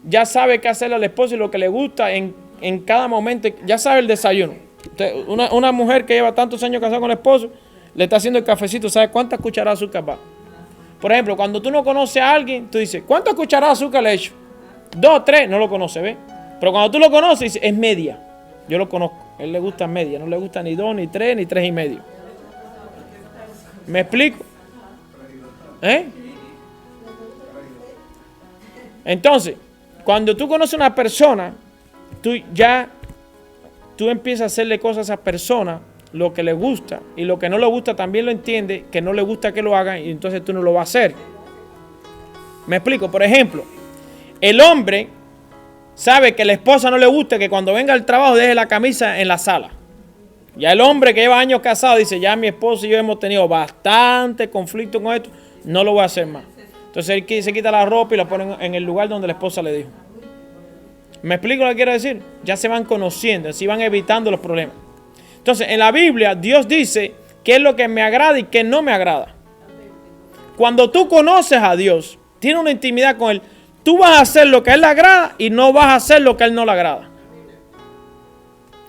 S3: ya sabe qué hacerle al esposo y lo que le gusta en cada momento. Ya sabe el desayuno. Una mujer que lleva tantos años casada con el esposo, le está haciendo el cafecito, ¿sabe cuántas cucharadas de azúcar va? Por ejemplo, cuando tú no conoces a alguien, tú dices, ¿cuántas cucharadas de azúcar le he hecho? 2, 3, no lo conoces, ¿ves? Pero cuando tú lo conoces, dices, es media. Yo lo conozco, a él le gusta media, no le gusta ni 2, ni 3, ni 3 y medio. ¿Me explico? Entonces, cuando tú conoces a una persona, tú empiezas a hacerle cosas a esa persona, lo que le gusta, y lo que no le gusta también lo entiende, que no le gusta que lo hagan, y entonces tú no lo vas a hacer. ¿Me explico? Por ejemplo, el hombre sabe que la esposa no le gusta que cuando venga al trabajo deje la camisa en la sala. Ya el hombre que lleva años casado dice, ya mi esposo y yo hemos tenido bastante conflicto con esto, no lo voy a hacer más. Entonces él se quita la ropa y la pone en el lugar donde la esposa le dijo. ¿Me explico lo que quiero decir? Ya se van conociendo, así van evitando los problemas. Entonces en la Biblia Dios dice qué es lo que me agrada y qué no me agrada. Cuando tú conoces a Dios, tienes una intimidad con Él, tú vas a hacer lo que a Él le agrada y no vas a hacer lo que a Él no le agrada.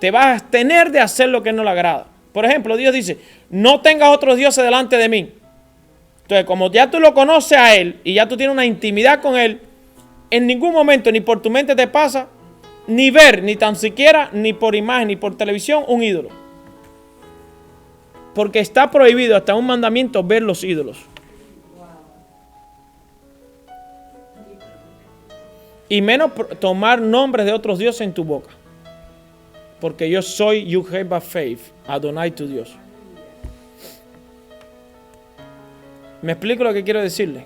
S3: Te vas a abstener de hacer lo que a Él no le agrada. Por ejemplo, Dios dice, no tengas otros dioses delante de mí. Entonces, como ya tú lo conoces a Él y ya tú tienes una intimidad con Él, en ningún momento ni por tu mente te pasa ni ver, ni tan siquiera, ni por imagen, ni por televisión, un ídolo. Porque está prohibido hasta un mandamiento ver los ídolos. Y menos tomar nombres de otros dioses en tu boca. Porque yo soy Yehová Faith, Adonai tu Dios. ¿Me explico lo que quiero decirle?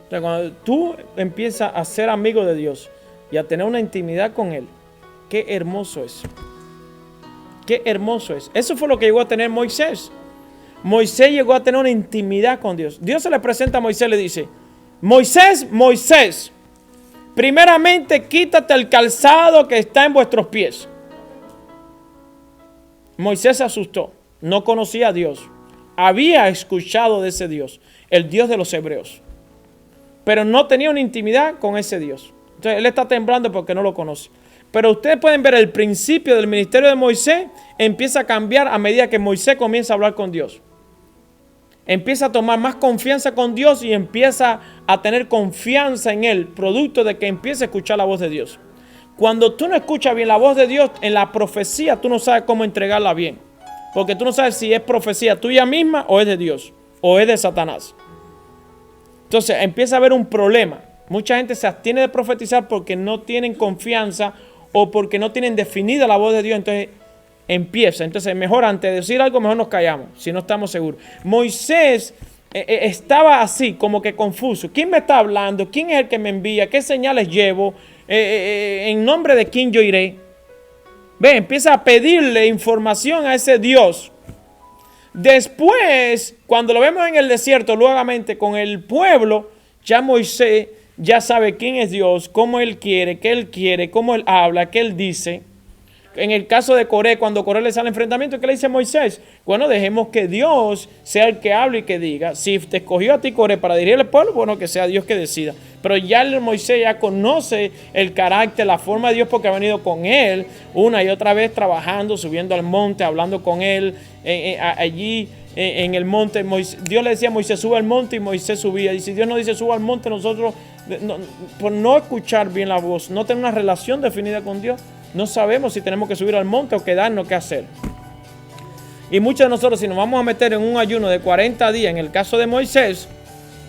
S3: O sea, cuando tú empiezas a ser amigo de Dios y a tener una intimidad con Él, qué hermoso es. Qué hermoso es. Eso fue lo que llegó a tener Moisés. Moisés llegó a tener una intimidad con Dios. Dios se le presenta a Moisés y le dice, Moisés, Moisés, primeramente quítate el calzado que está en vuestros pies. Moisés se asustó, no conocía a Dios. Había escuchado de ese Dios, el Dios de los hebreos, pero no tenía una intimidad con ese Dios. Entonces él está temblando porque no lo conoce. Pero ustedes pueden ver el principio del ministerio de Moisés empieza a cambiar a medida que Moisés comienza a hablar con Dios. Empieza a tomar más confianza con Dios y empieza a tener confianza en Él, producto de que empieza a escuchar la voz de Dios. Cuando tú no escuchas bien la voz de Dios en la profecía, tú no sabes cómo entregarla bien. Porque tú no sabes si es profecía tuya misma o es de Dios o es de Satanás. Entonces empieza a haber un problema. Mucha gente se abstiene de profetizar porque no tienen confianza o porque no tienen definida la voz de Dios. Entonces empieza. Entonces mejor antes de decir algo, mejor nos callamos si no estamos seguros. Moisés estaba así, como que confuso. ¿Quién me está hablando? ¿Quién es el que me envía? ¿Qué señales llevo? ¿En nombre de quién yo iré? Ve, empieza a pedirle información a ese Dios. Después, cuando lo vemos en el desierto, nuevamente con el pueblo, ya Moisés ya sabe quién es Dios, cómo Él quiere, cómo Él habla, qué Él dice. En el caso de Coré, cuando Coré le sale enfrentamiento, ¿qué le dice Moisés? Bueno, dejemos que Dios sea el que hable y que diga. Si te escogió a ti Coré para dirigir al pueblo, bueno, que sea Dios que decida. Pero ya Moisés ya conoce el carácter, la forma de Dios porque ha venido con él una y otra vez trabajando, subiendo al monte, hablando con él. Allí en el monte, Dios le decía a Moisés, sube al monte y Moisés subía. Y si Dios nos dice, suba al monte, nosotros, por no escuchar bien la voz, no tener una relación definida con Dios, no sabemos si tenemos que subir al monte o quedarnos, qué hacer. Y muchos de nosotros, si nos vamos a meter en un ayuno de 40 días, en el caso de Moisés,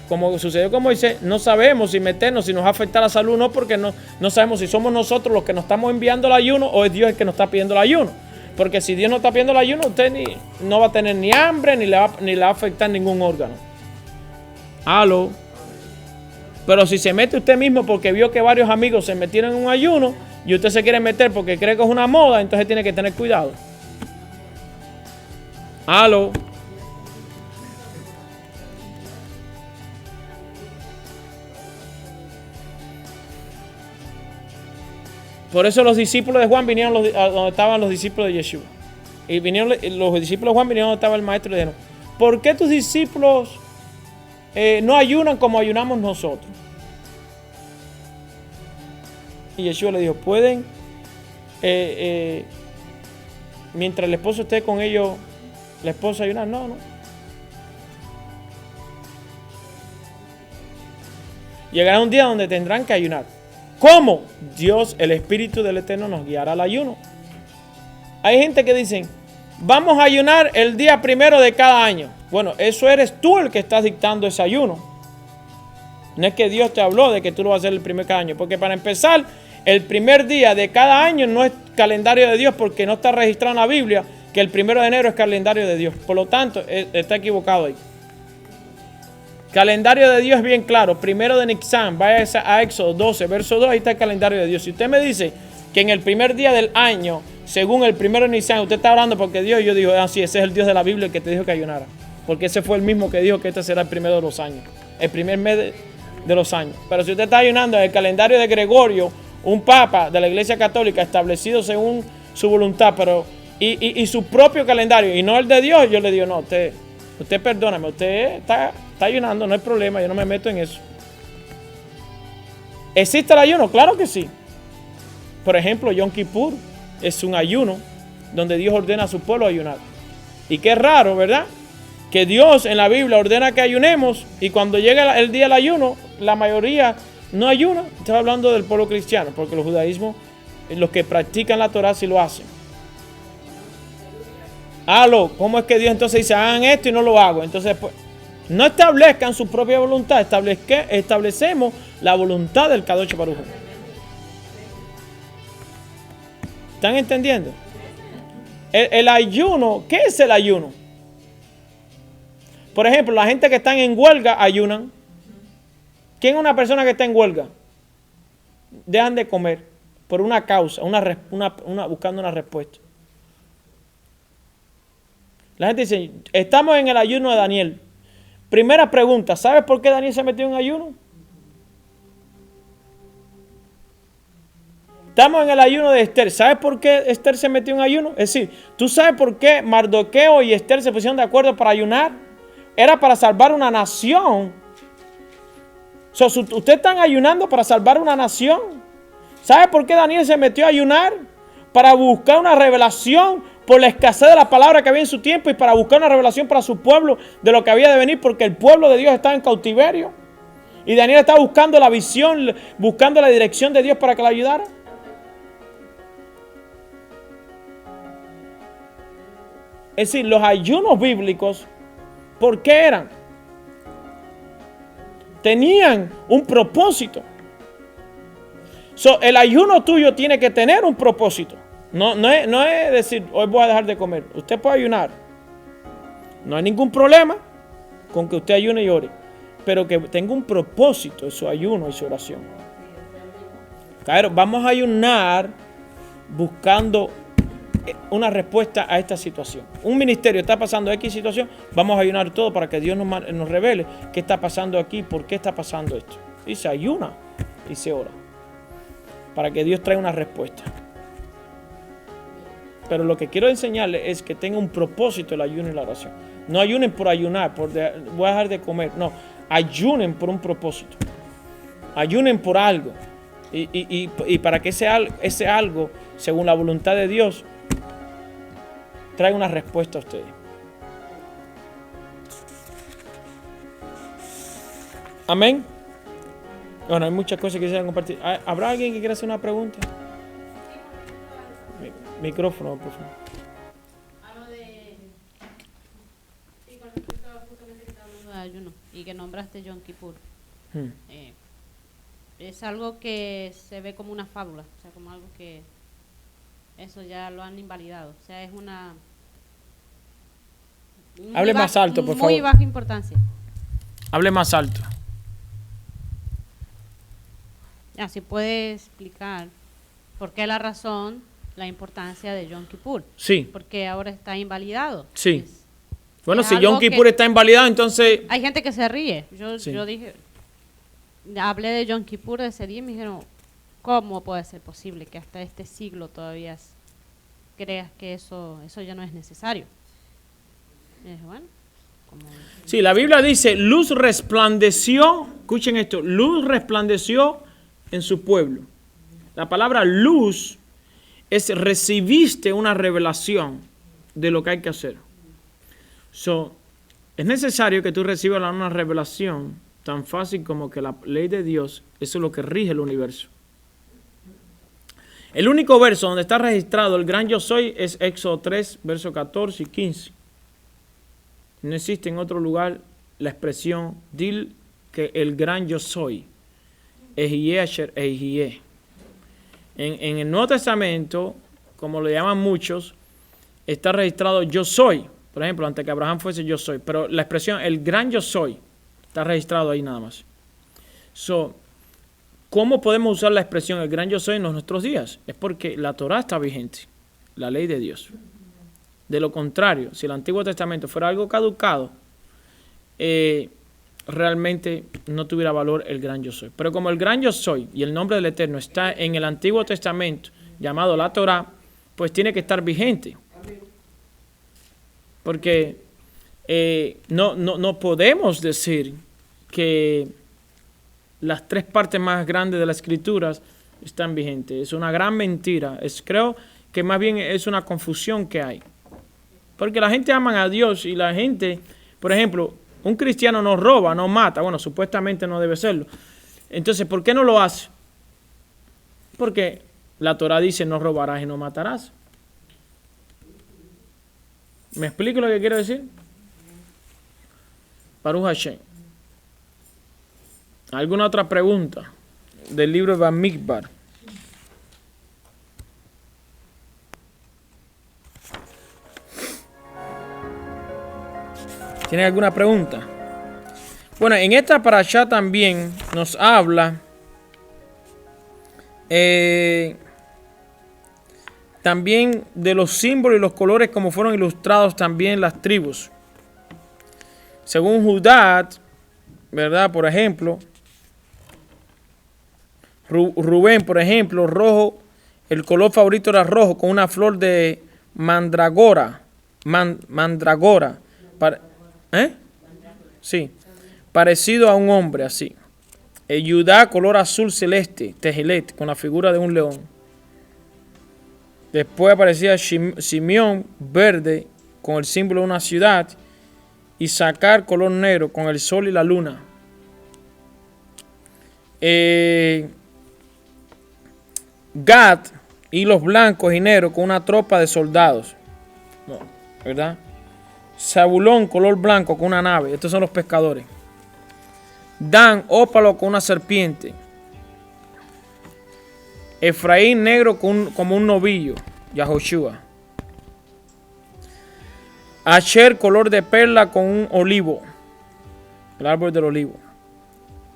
S3: como sucedió con Moisés, no sabemos si meternos, si nos afecta la salud o no, porque no sabemos si somos nosotros los que nos estamos enviando el ayuno o es Dios el que nos está pidiendo el ayuno. Porque si Dios no está pidiendo el ayuno, usted no va a tener ni hambre, ni le va a afectar ningún órgano. Aló. Pero si se mete usted mismo porque vio que varios amigos se metieron en un ayuno y usted se quiere meter porque cree que es una moda, entonces tiene que tener cuidado. Aló. Por eso los discípulos de Juan vinieron a donde estaban los discípulos de Yeshua. Y los discípulos de Juan vinieron donde estaba el maestro y dijeron, ¿por qué tus discípulos no ayunan como ayunamos nosotros? Y Yeshua le dijo, ¿pueden, mientras el esposo esté con ellos, la esposa ayunar? No. Llegará un día donde tendrán que ayunar. ¿Cómo? Dios, el Espíritu del Eterno, nos guiará al ayuno. Hay gente que dicen, vamos a ayunar el día 1 de cada año. Bueno, eso eres tú el que estás dictando ese ayuno. No es que Dios te habló de que tú lo vas a hacer el primer cada año. Porque para empezar, el primer día de cada año no es calendario de Dios porque no está registrado en la Biblia que el 1 de enero es calendario de Dios. Por lo tanto, está equivocado ahí. Calendario de Dios es bien claro. 1 de Nisan, vaya a Éxodo 12, verso 2, ahí está el calendario de Dios. Si usted me dice que en el primer día del año, según el 1 de Nisan, usted está hablando porque Dios, yo digo, sí, ese es el Dios de la Biblia el que te dijo que ayunara. Porque ese fue el mismo que dijo que este será el primero de los años. El primer mes de los años. Pero si usted está ayunando el calendario de Gregorio, un papa de la Iglesia Católica establecido según su voluntad, pero y su propio calendario, y no el de Dios, yo le digo, no, usted perdóname, usted está está ayunando, no hay problema, yo no me meto en eso. ¿Existe el ayuno? Claro que sí. Por ejemplo, Yom Kippur es un ayuno donde Dios ordena a su pueblo ayunar. Y qué raro, ¿verdad? Que Dios en la Biblia ordena que ayunemos y cuando llega el día del ayuno, la mayoría no ayuna. Estaba hablando del pueblo cristiano, porque el judaísmo, los que practican la Torah sí lo hacen. ¿Cómo es que Dios entonces dice, hagan esto y no lo hago? Entonces, pues, no establezcan su propia voluntad, establecemos la voluntad del Kadosh Baruj Hu. ¿Están entendiendo? El ayuno, ¿qué es el ayuno? Por ejemplo, la gente que están en huelga ayunan. ¿Quién es una persona que está en huelga? Dejan de comer por una causa, buscando una respuesta. La gente dice, estamos en el ayuno de Daniel. Primera pregunta, ¿sabes por qué Daniel se metió en ayuno? Estamos en el ayuno de Esther. ¿Sabes por qué Esther se metió en ayuno? Es decir, ¿tú sabes por qué Mardoqueo y Esther se pusieron de acuerdo para ayunar? Era para salvar una nación. Ustedes están ayunando para salvar una nación. ¿Sabe por qué Daniel se metió a ayunar? Para buscar una revelación por la escasez de la palabra que había en su tiempo y para buscar una revelación para su pueblo de lo que había de venir, porque el pueblo de Dios estaba en cautiverio. Y Daniel estaba buscando la visión, buscando la dirección de Dios para que la ayudara. Es decir, los ayunos bíblicos, ¿por qué eran? Tenían un propósito. El ayuno tuyo tiene que tener un propósito. No es decir, hoy voy a dejar de comer. Usted puede ayunar. No hay ningún problema con que usted ayune y ore. Pero que tenga un propósito en su ayuno y su oración. Claro, vamos a ayunar buscando una respuesta a esta situación. Un ministerio está pasando X situación, vamos a ayunar todo para que Dios nos revele qué está pasando aquí, por qué está pasando esto. Y se ayuna y se ora para que Dios traiga una respuesta. Pero lo que quiero enseñarles es que tenga un propósito el ayuno y la oración. No ayunen por ayunar, voy a dejar de comer. No, ayunen por un propósito. Ayunen por algo. Y para que ese algo, según la voluntad de Dios, traiga una respuesta a ustedes. Amén. Bueno, hay muchas cosas que quisieran compartir. ¿Habrá alguien que quiera hacer una pregunta? Micrófono, por favor.
S4: Sí, con respecto a justamente que estaba hablando de ayuno y que nombraste Yom Kippur. Es algo que se ve como una fábula, o sea, como algo que eso ya lo han invalidado. O sea, es una...
S3: Hable más alto, por favor.
S4: Muy baja importancia.
S3: Hable más alto.
S4: Ya, si puede explicar por qué la razón, la importancia de Yom Kippur.
S3: Sí.
S4: Porque ahora está invalidado.
S3: Sí. Bueno,
S4: es
S3: si Yom Kippur está invalidado, entonces...
S4: Hay gente que se ríe.
S3: Sí.
S4: Yo dije, hablé de Yom Kippur de ese día y me dijeron, ¿cómo puede ser posible que hasta este siglo todavía creas que eso ya no es necesario? Y dije, bueno, como...
S3: Sí, la Biblia dice, luz resplandeció, escuchen esto, luz resplandeció en su pueblo. La palabra luz es recibiste una revelación de lo que hay que hacer. Es necesario que tú recibas una revelación tan fácil como que la ley de Dios, eso es lo que rige el universo. El único verso donde está registrado el gran yo soy es Éxodo 3, versos 14 y 15. No existe en otro lugar la expresión dil que el gran yo soy. Ejie asher ejie. En el Nuevo Testamento, como lo llaman muchos, está registrado yo soy. Por ejemplo, antes que Abraham fuese yo soy. Pero la expresión el gran yo soy está registrado ahí nada más. ¿Cómo podemos usar la expresión el gran yo soy en nuestros días? Es porque la Torah está vigente, la ley de Dios. De lo contrario, si el Antiguo Testamento fuera algo caducado, realmente no tuviera valor el gran yo soy. Pero como el gran yo soy y el nombre del Eterno está en el Antiguo Testamento, llamado la Torah, pues tiene que estar vigente. Porque no podemos decir que las 3 partes más grandes de las Escrituras están vigentes. Es una gran mentira. Creo que más bien es una confusión que hay. Porque la gente ama a Dios y la gente, por ejemplo, un cristiano no roba, no mata. Bueno, supuestamente no debe serlo. Entonces, ¿por qué no lo hace? Porque la Torah dice no robarás y no matarás. ¿Me explico lo que quiero decir? Baruch Hashem. ¿Alguna otra pregunta del libro de Bamidbar? ¿Tienen alguna pregunta? Bueno, en esta parashá también nos habla también de los símbolos y los colores como fueron ilustrados también las tribus. Según Judá, ¿verdad? Por ejemplo, Rubén, por ejemplo, rojo, el color favorito era rojo con una flor de mandragora. Mandragora. Sí, parecido a un hombre, así. El Judá, color azul celeste, tejelet, con la figura de un león. Después aparecía Simeón, verde, con el símbolo de una ciudad. Y Sacar, color negro, con el sol y la luna. Gad, hilos blancos y negros, con una tropa de soldados. ¿Verdad? Zabulón, color blanco, con una nave. Estos son los pescadores. Dan, ópalo con una serpiente. Efraín, negro como un novillo. Yahoshua. Asher, color de perla con un olivo. El árbol del olivo.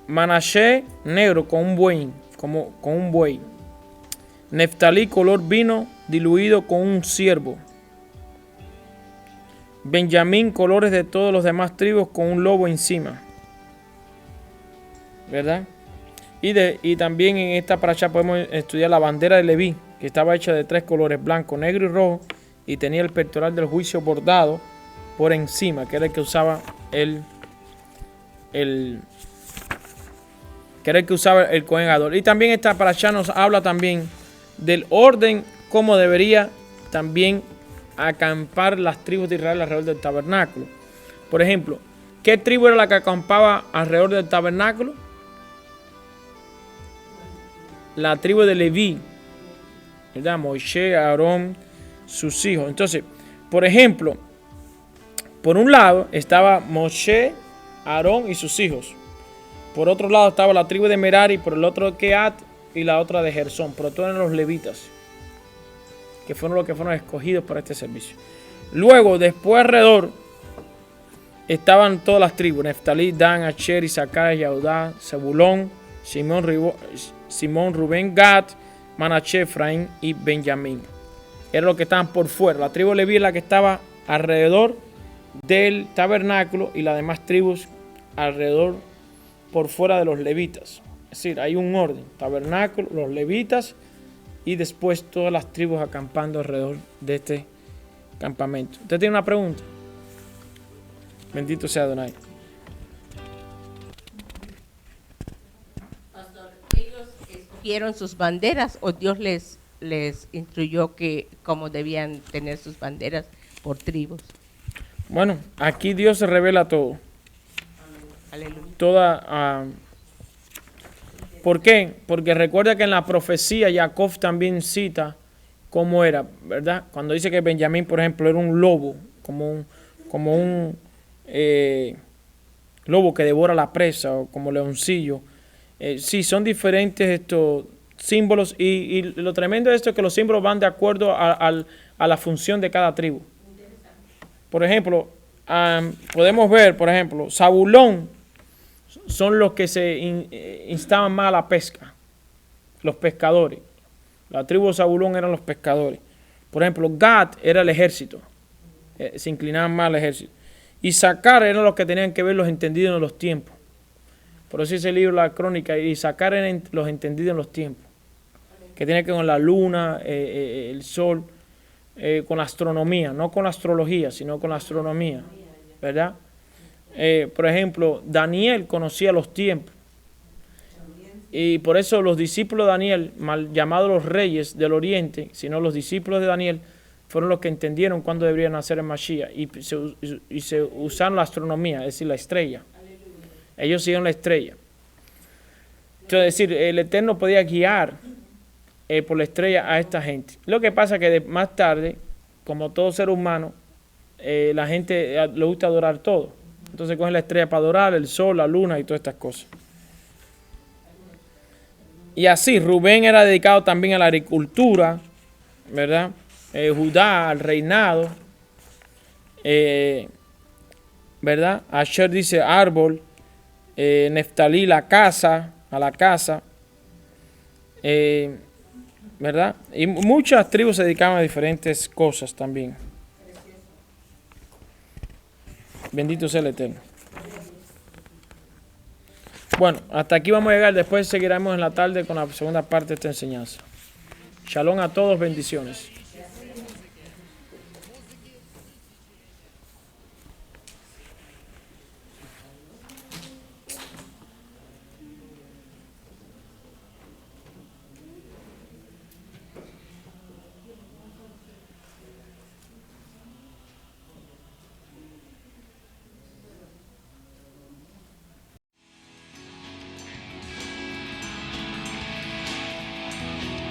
S3: Manashe, negro con un buey. Con un buey. Neftalí, color vino diluido con un ciervo. Benjamín, colores de todos los demás tribus con un lobo encima. ¿Verdad? Y también en esta parashá podemos estudiar la bandera de Leví, que estaba hecha de 3 colores, blanco, negro y rojo, y tenía el pectoral del juicio bordado por encima, que era el que usaba el Cohen Gadol. Y también esta parashá nos habla también del orden, cómo debería también acampar las tribus de Israel alrededor del tabernáculo. Por ejemplo, ¿qué tribu era la que acampaba alrededor del tabernáculo? La tribu de Leví, ¿verdad? Moisés, Aarón, sus hijos. Entonces, por ejemplo, por un lado estaba Moisés, Aarón y sus hijos. Por otro lado estaba la tribu de Merari, por el otro Kehat y la otra de Gersón. Pero todos eran los levitas, que fueron los que fueron escogidos para este servicio. Luego, después alrededor, estaban todas las tribus: Neftalí, Dan, Asher, Isaacar, Yehudá, Zebulón, Simón, Rubén, Gad, Manashe, Efraín y Benjamín. Eran los que estaban por fuera. La tribu de Leví es la que estaba alrededor del tabernáculo y las demás tribus alrededor por fuera de los levitas. Es decir, hay un orden: tabernáculo, los levitas y después todas las tribus acampando alrededor de este campamento. ¿Usted tiene una pregunta? Bendito sea Adonai.
S5: Pastor, ¿ellos escogieron sus banderas o Dios les instruyó que cómo debían tener sus banderas por tribus?
S3: Bueno, aquí Dios se revela todo.
S5: Aleluya.
S3: ¿Por qué? Porque recuerda que en la profecía Jacob también cita cómo era, ¿verdad? Cuando dice que Benjamín, por ejemplo, era un lobo, como un lobo que devora la presa, o como leoncillo. Sí, son diferentes estos símbolos, y lo tremendo de esto es que los símbolos van de acuerdo a la función de cada tribu. Por ejemplo, podemos ver, por ejemplo, Zabulón son los que se instaban más a la pesca, los pescadores. La tribu de Zabulón eran los pescadores. Por ejemplo, Gad era el ejército, se inclinaban más al ejército. Y Sacar eran los que tenían que ver los entendidos en los tiempos. Por eso ese libro, la crónica, y Sacar eran los entendidos en los tiempos, que tiene que ver con la luna, el sol, con la astronomía, no con la astrología, sino con la astronomía. ¿verdad? Por ejemplo, Daniel conocía los tiempos. Y por eso los discípulos de Daniel, mal llamados los reyes del oriente, sino los discípulos de Daniel, fueron los que entendieron cuándo debería nacer el Mashiach. Y se usaron la astronomía, es decir, la estrella. Ellos siguieron la estrella. Entonces, es decir, el Eterno podía guiar por la estrella a esta gente. Lo que pasa es que más tarde, como todo ser humano, la gente le gusta adorar todo. Entonces cogen la estrella para adorar, el sol, la luna y todas estas cosas. Y así, Rubén era dedicado también a la agricultura, ¿verdad? Judá al reinado, ¿verdad? Asher dice árbol, Neftalí a la casa, ¿verdad? Y muchas tribus se dedicaban a diferentes cosas también. Bendito sea el Eterno. Bueno, hasta aquí vamos a llegar. Después seguiremos en la tarde con la segunda parte de esta enseñanza. Shalom a todos, bendiciones.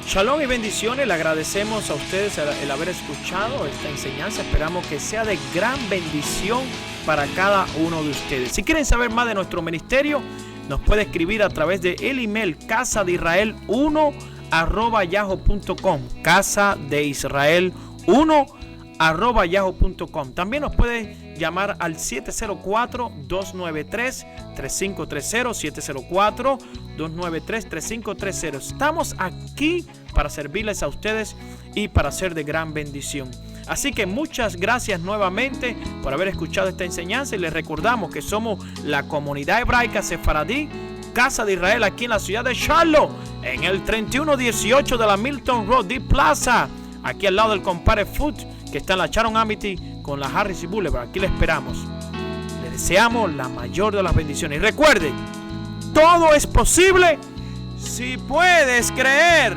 S3: Shalom y bendiciones, le agradecemos a ustedes el haber escuchado esta enseñanza, esperamos que sea de gran bendición para cada uno de ustedes. Si quieren saber más de nuestro ministerio, nos puede escribir a través de el email casadeisrael1@yahoo.com, casadeisrael1@yahoo.com. También nos puede llamar al 704-293-3530, 704-293-3530. Estamos aquí para servirles a ustedes y para ser de gran bendición. Así que muchas gracias nuevamente por haber escuchado esta enseñanza y les recordamos que somos la comunidad hebraica sefaradí, Casa de Israel, aquí en la ciudad de Charlotte, en el 3118 de la Milton Road, D Plaza, aquí al lado del Compare Food, que está en la Sharon Amity con la Harris y Boulevard. Aquí le esperamos. Le deseamos la mayor de las bendiciones. Y recuerde, todo es posible si puedes creer.